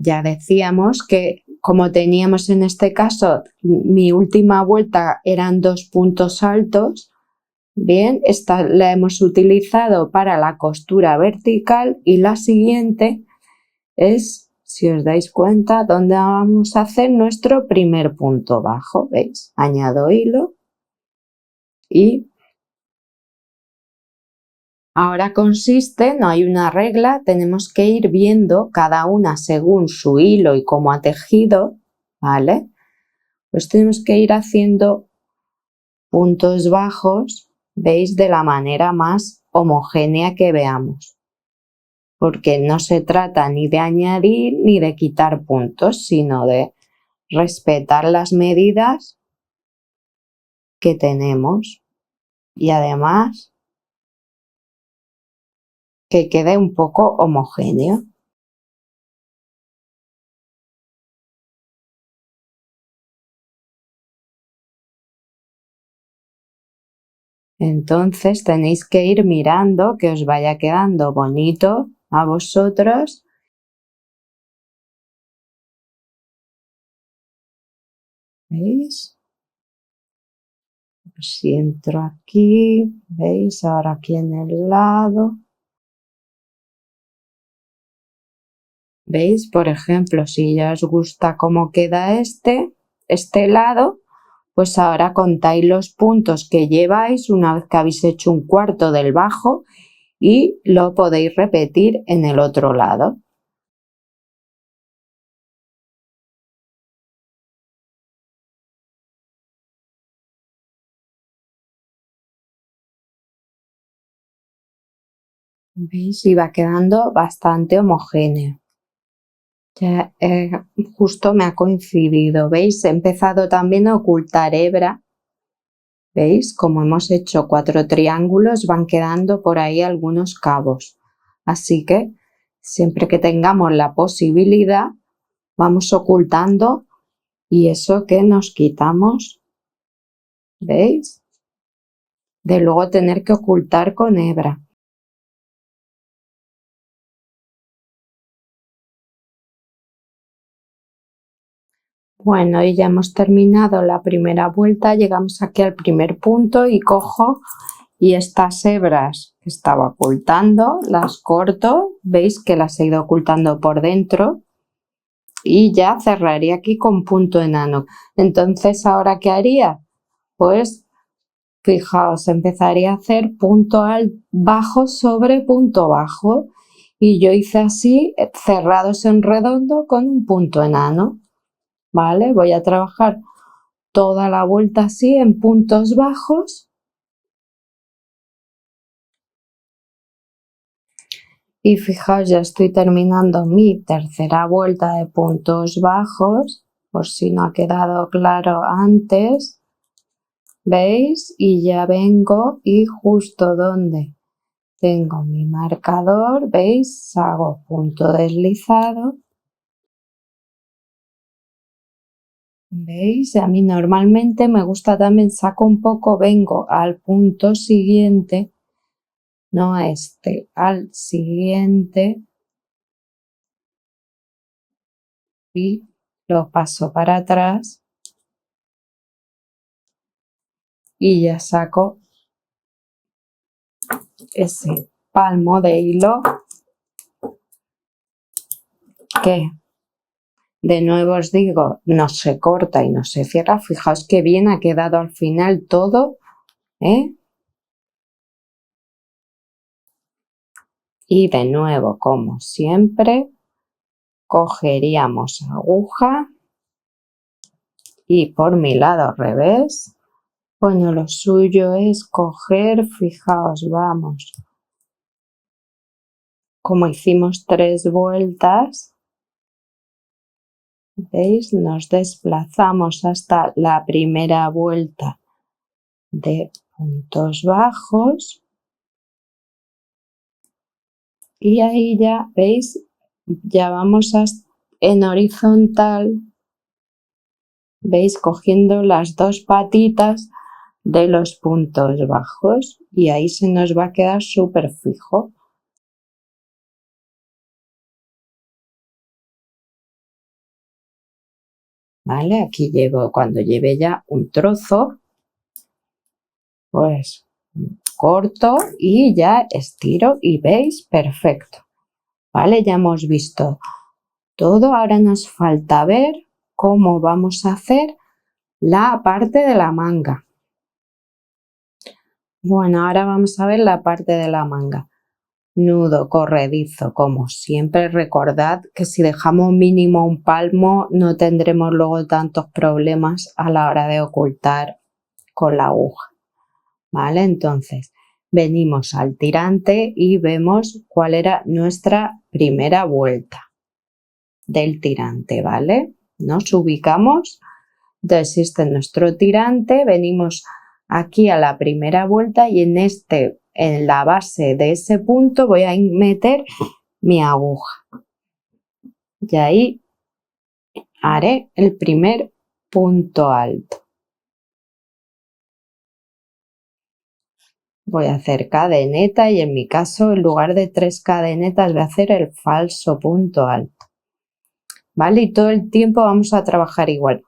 Ya decíamos que, como teníamos en este caso, mi última vuelta eran 2 puntos altos, bien, esta la hemos utilizado para la costura vertical y la siguiente es, si os dais cuenta, donde vamos a hacer nuestro primer punto bajo, ¿veis? Añado hilo y ahora consiste, no hay una regla, tenemos que ir viendo cada una según su hilo y cómo ha tejido, ¿vale? Pues tenemos que ir haciendo puntos bajos, ¿veis? De la manera más homogénea que veamos. Porque no se trata ni de añadir ni de quitar puntos, sino de respetar las medidas que tenemos y además que quede un poco homogéneo. Entonces tenéis que ir mirando que os vaya quedando bonito a vosotros. ¿Veis? Pues si entro aquí, ¿veis? Ahora aquí en el lado. ¿Veis? Por ejemplo, si ya os gusta cómo queda este lado, pues ahora contáis los puntos que lleváis una vez que habéis hecho un cuarto del bajo y lo podéis repetir en el otro lado. ¿Veis? Y va quedando bastante homogéneo. Ya justo me ha coincidido, ¿veis? He empezado también a ocultar hebra. ¿Veis? Como hemos hecho 4 triángulos, van quedando por ahí algunos cabos. Así que siempre que tengamos la posibilidad, vamos ocultando y eso que nos quitamos, ¿veis? De luego tener que ocultar con hebra. Bueno, y ya hemos terminado la primera vuelta, llegamos aquí al primer punto y cojo y estas hebras que estaba ocultando las corto, veis que las he ido ocultando por dentro y ya cerraría aquí con punto enano. Entonces, ¿ahora qué haría? Pues fijaos, empezaría a hacer punto bajo sobre punto bajo y yo hice así cerrados en redondo con un punto enano. ¿Vale? Voy a trabajar toda la vuelta así en puntos bajos. Y fijaos, ya estoy terminando mi tercera vuelta de puntos bajos, por si no ha quedado claro antes. ¿Veis? Y ya vengo y justo donde tengo mi marcador, ¿veis? Hago punto deslizado. ¿Veis? A mí normalmente me gusta también, saco un poco, vengo al punto siguiente, no a este, al siguiente y lo paso para atrás y ya saco ese palmo de hilo que de nuevo os digo, no se corta y no se cierra. Fijaos qué bien ha quedado al final todo, ¿eh? Y de nuevo, como siempre, cogeríamos aguja y por mi lado revés, bueno, lo suyo es coger, fijaos, vamos, como hicimos 3 vueltas, ¿veis? Nos desplazamos hasta la primera vuelta de puntos bajos y ahí ya, ¿veis? Ya vamos en horizontal, ¿veis? Cogiendo las 2 patitas de los puntos bajos y ahí se nos va a quedar súper fijo. ¿Vale? Aquí llevo, cuando lleve ya un trozo, pues corto y ya estiro y veis, perfecto. ¿Vale? Ya hemos visto todo, ahora nos falta ver cómo vamos a hacer la parte de la manga. Bueno, ahora vamos a ver la parte de la manga. Nudo corredizo, como siempre, recordad que si dejamos mínimo un palmo no tendremos luego tantos problemas a la hora de ocultar con la aguja. ¿Vale? Entonces venimos al tirante y vemos cuál era nuestra primera vuelta del tirante, ¿vale? Nos ubicamos, entonces este es nuestro tirante, venimos aquí a la primera vuelta y en la base de ese punto voy a meter mi aguja y ahí haré el primer punto alto. Voy a hacer cadeneta y en mi caso en lugar de 3 cadenetas voy a hacer el falso punto alto. ¿Vale? Y todo el tiempo vamos a trabajar igual.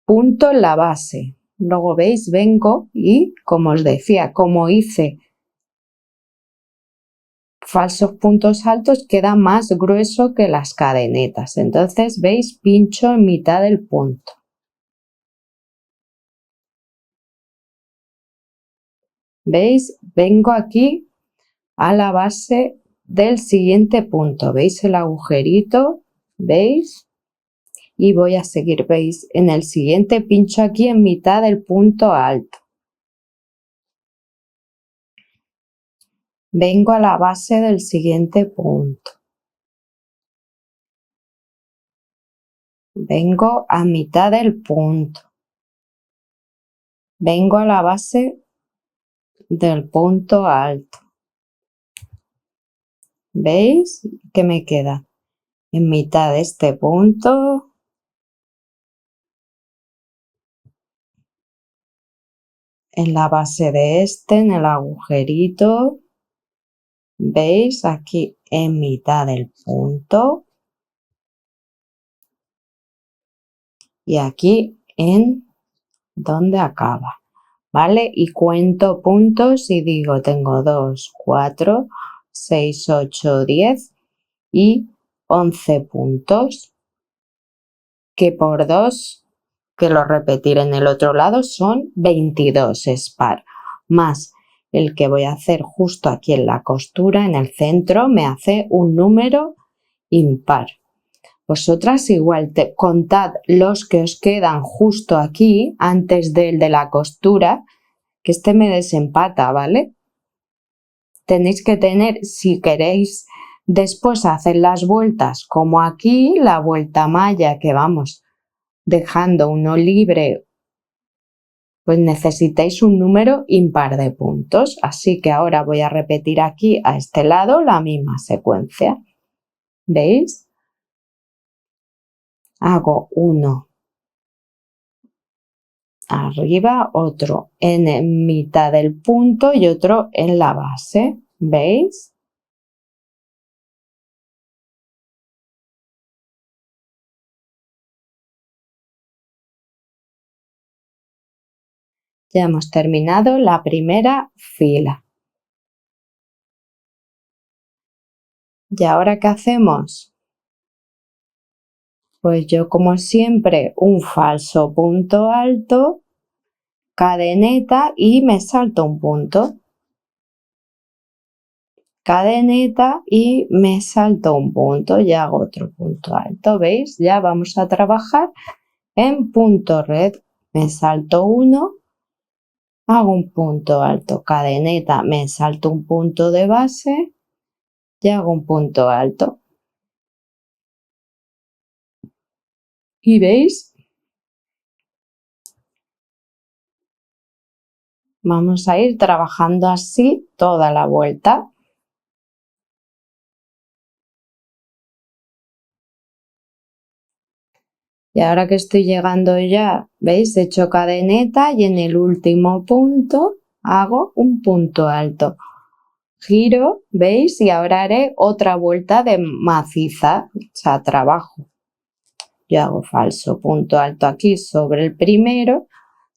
Punto en la base. Luego veis, vengo y como os decía, como hice falsos puntos altos queda más grueso que las cadenetas. Entonces veis, pincho en mitad del punto. ¿Veis? Vengo aquí a la base del siguiente punto. ¿Veis el agujerito? ¿Veis? Y voy a seguir, ¿veis? En el siguiente pincho aquí en mitad del punto alto. Vengo a la base del siguiente punto. Vengo a mitad del punto. Vengo a la base del punto alto. ¿Veis? ¿Qué me queda? En mitad de este punto. En la base de este, en el agujerito. ¿Veis? Aquí en mitad del punto. Y aquí en donde acaba. ¿Vale? Y cuento puntos y digo, tengo 2, 4, 6, 8, 10 y 11 puntos, que por 2, que lo repetiré en el otro lado, son 22 es par, más el que voy a hacer justo aquí en la costura, en el centro, me hace un número impar. Vosotras igual contad los que os quedan justo aquí antes del de la costura, que este me desempata, ¿vale? Tenéis que tener, si queréis después hacer las vueltas como aquí, la vuelta malla que vamos dejando uno libre, pues necesitáis un número impar de puntos. Así que ahora voy a repetir aquí a este lado la misma secuencia. ¿Veis? Hago uno arriba, otro en mitad del punto y otro en la base. ¿Veis? Ya hemos terminado la primera fila. ¿Y ahora qué hacemos? Pues yo, como siempre, un falso punto alto, cadeneta y me salto un punto. Cadeneta y me salto un punto y hago otro punto alto. ¿Veis? Ya vamos a trabajar en punto red. Me salto uno, hago un punto alto, cadeneta, me salto un punto de base y hago un punto alto. ¿Y veis? Vamos a ir trabajando así toda la vuelta. Y ahora que estoy llegando ya, ¿veis? He hecho cadeneta y en el último punto hago un punto alto. Giro, ¿veis? Y ahora haré otra vuelta de maciza, o sea, trabajo. Yo hago falso punto alto aquí sobre el primero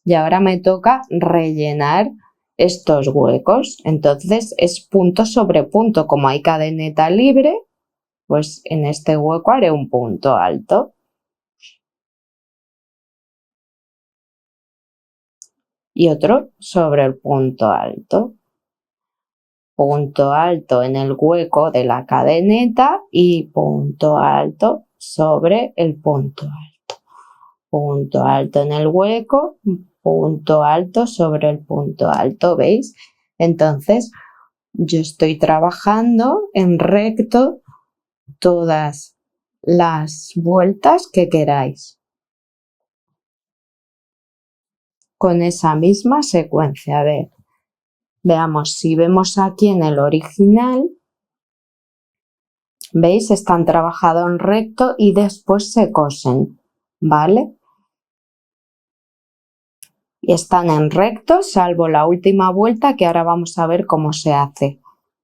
y ahora me toca rellenar estos huecos. Entonces es punto sobre punto. Como hay cadeneta libre, pues en este hueco haré un punto alto. Y otro sobre el punto alto. Punto alto en el hueco de la cadeneta y punto alto sobre el punto alto. Punto alto en el hueco, punto alto sobre el punto alto, ¿veis? Entonces yo estoy trabajando en recto todas las vueltas que queráis con esa misma secuencia. A ver, veamos, si vemos aquí en el original, ¿veis? Están trabajados en recto y después se cosen, ¿vale? Y están en recto, salvo la última vuelta que ahora vamos a ver cómo se hace,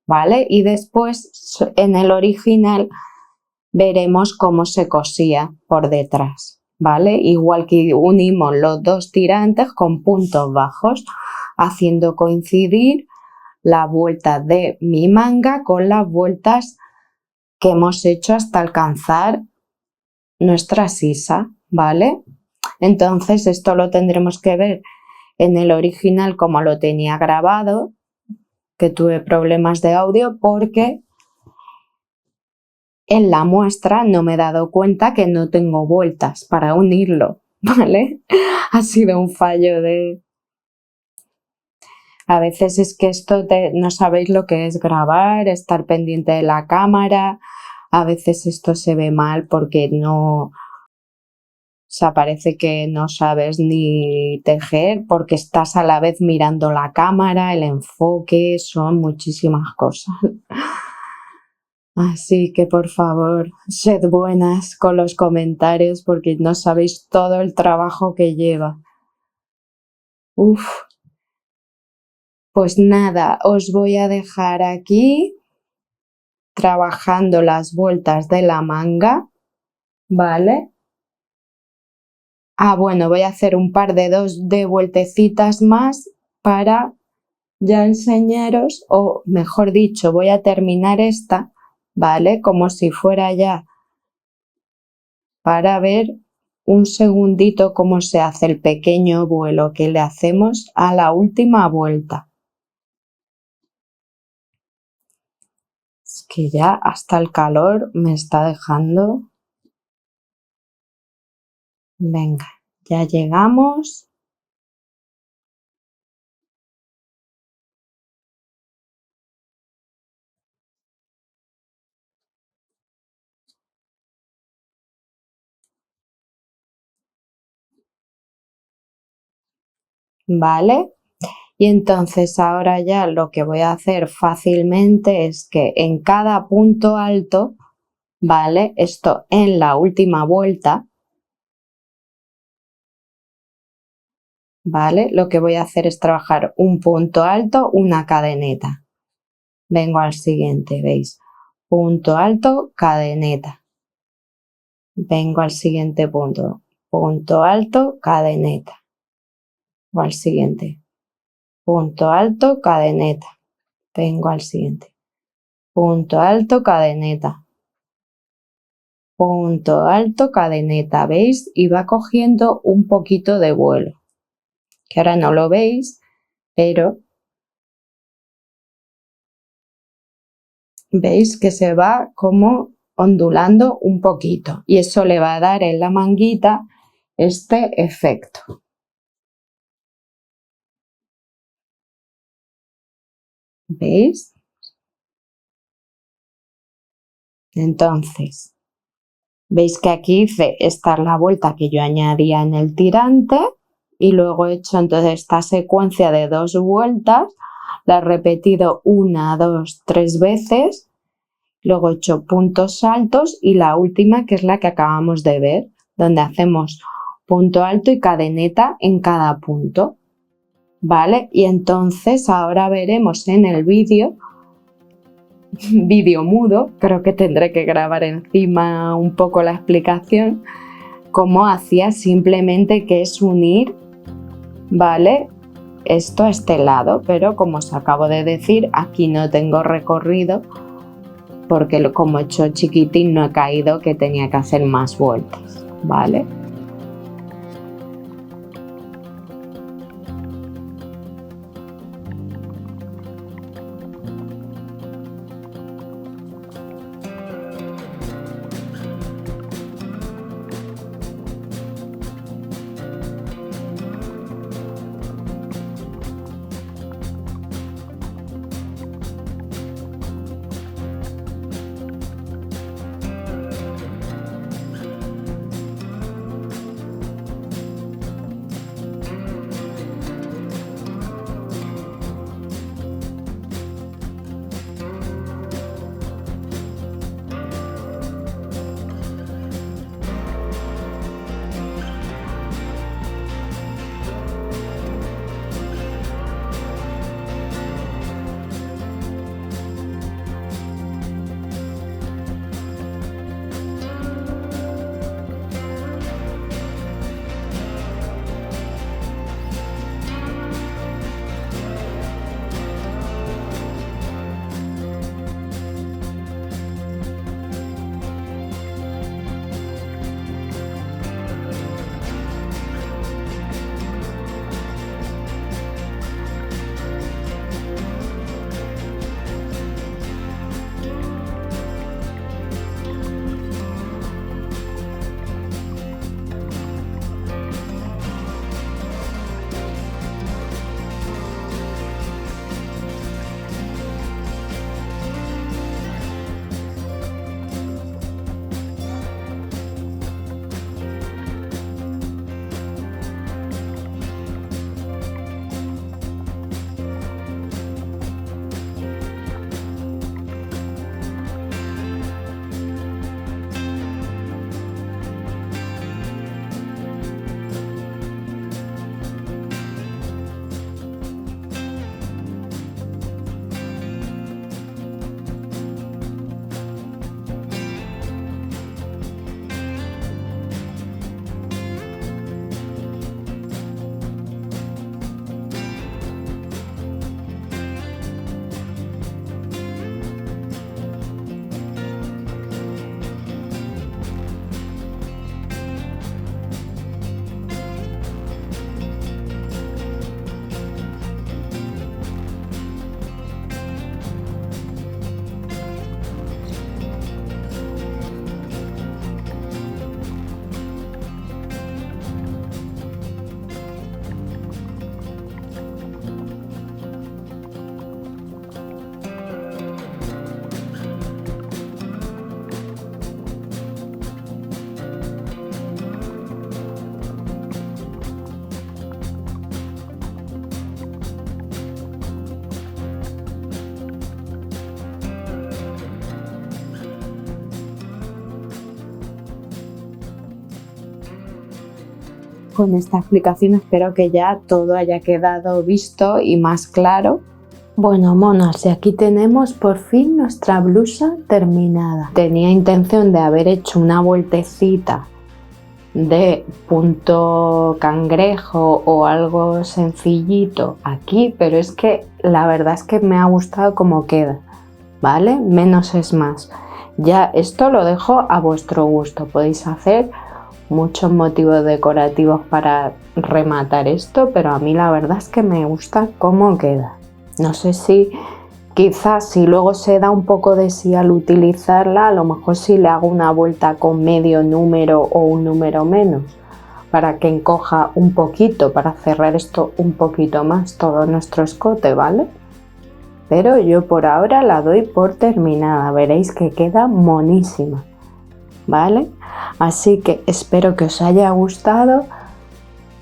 ¿vale? Y después en el original veremos cómo se cosía por detrás, ¿vale? Igual que unimos los dos tirantes con puntos bajos, haciendo coincidir la vuelta de mi manga con las vueltas que hemos hecho hasta alcanzar nuestra sisa, ¿vale? Entonces esto lo tendremos que ver en el original como lo tenía grabado, que tuve problemas de audio porque en la muestra no me he dado cuenta que no tengo vueltas para unirlo, ¿vale? Ha sido un fallo de... A veces es que esto no sabéis lo que es grabar, estar pendiente de la cámara, a veces esto se ve mal porque no... O sea, parece que no sabes ni tejer porque estás a la vez mirando la cámara, el enfoque, son muchísimas cosas. Así que por favor, sed buenas con los comentarios porque no sabéis todo el trabajo que lleva. Uf. Pues nada, os voy a dejar aquí trabajando las vueltas de la manga, ¿vale? Ah, bueno, voy a hacer un par de vueltecitas más para ya enseñaros, o mejor dicho, voy a terminar esta, ¿vale? Como si fuera ya para ver un segundito cómo se hace el pequeño vuelo que le hacemos a la última vuelta. Es que ya hasta el calor me está dejando Venga, ya llegamos. ¿Vale? Y entonces ahora ya lo que voy a hacer fácilmente es que en cada punto alto, ¿vale? Esto en la última vuelta, ¿vale? Lo que voy a hacer es trabajar un punto alto, una cadeneta. Vengo al siguiente, ¿veis? Punto alto, cadeneta. Vengo al siguiente punto. Punto alto, cadeneta. O al siguiente. Punto alto, cadeneta. Vengo al siguiente. Punto alto, cadeneta. Punto alto, cadeneta, ¿veis? Y va cogiendo un poquito de vuelo. Que ahora no lo veis, pero veis que se va como ondulando un poquito. Y eso le va a dar en la manguita este efecto. ¿Veis? Entonces, veis que aquí hice esta es la vuelta que yo añadía en el tirante y luego he hecho entonces esta secuencia de 2 vueltas, la he repetido 1, 2, 3 veces, luego he hecho puntos altos y la última que es la que acabamos de ver, donde hacemos punto alto y cadeneta en cada punto, ¿vale? Y entonces ahora veremos en el vídeo mudo, creo que tendré que grabar encima un poco la explicación, cómo hacía simplemente que es unir, ¿vale? Esto a este lado, pero como os acabo de decir, aquí no tengo recorrido porque como he hecho chiquitín no he caído que tenía que hacer más vueltas, ¿vale? Con esta explicación espero que ya todo haya quedado visto y más claro. Bueno, monas, y aquí tenemos por fin nuestra blusa terminada. Tenía intención de haber hecho una vueltecita de punto cangrejo o algo sencillito aquí, pero es que la verdad es que me ha gustado cómo queda, ¿vale? Menos es más. Ya esto lo dejo a vuestro gusto, podéis hacer muchos motivos decorativos para rematar esto, pero a mí la verdad es que me gusta cómo queda. No sé si quizás si luego se da un poco de sí al utilizarla, a lo mejor sí le hago una vuelta con medio número o un número menos para que encoja un poquito, para cerrar esto un poquito más todo nuestro escote, ¿vale? Pero yo por ahora la doy por terminada, veréis que queda monísima, ¿vale? Así que espero que os haya gustado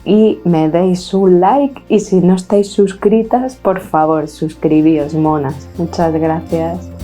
y me deis un like, y si no estáis suscritas, por favor suscribíos, monas. Muchas gracias.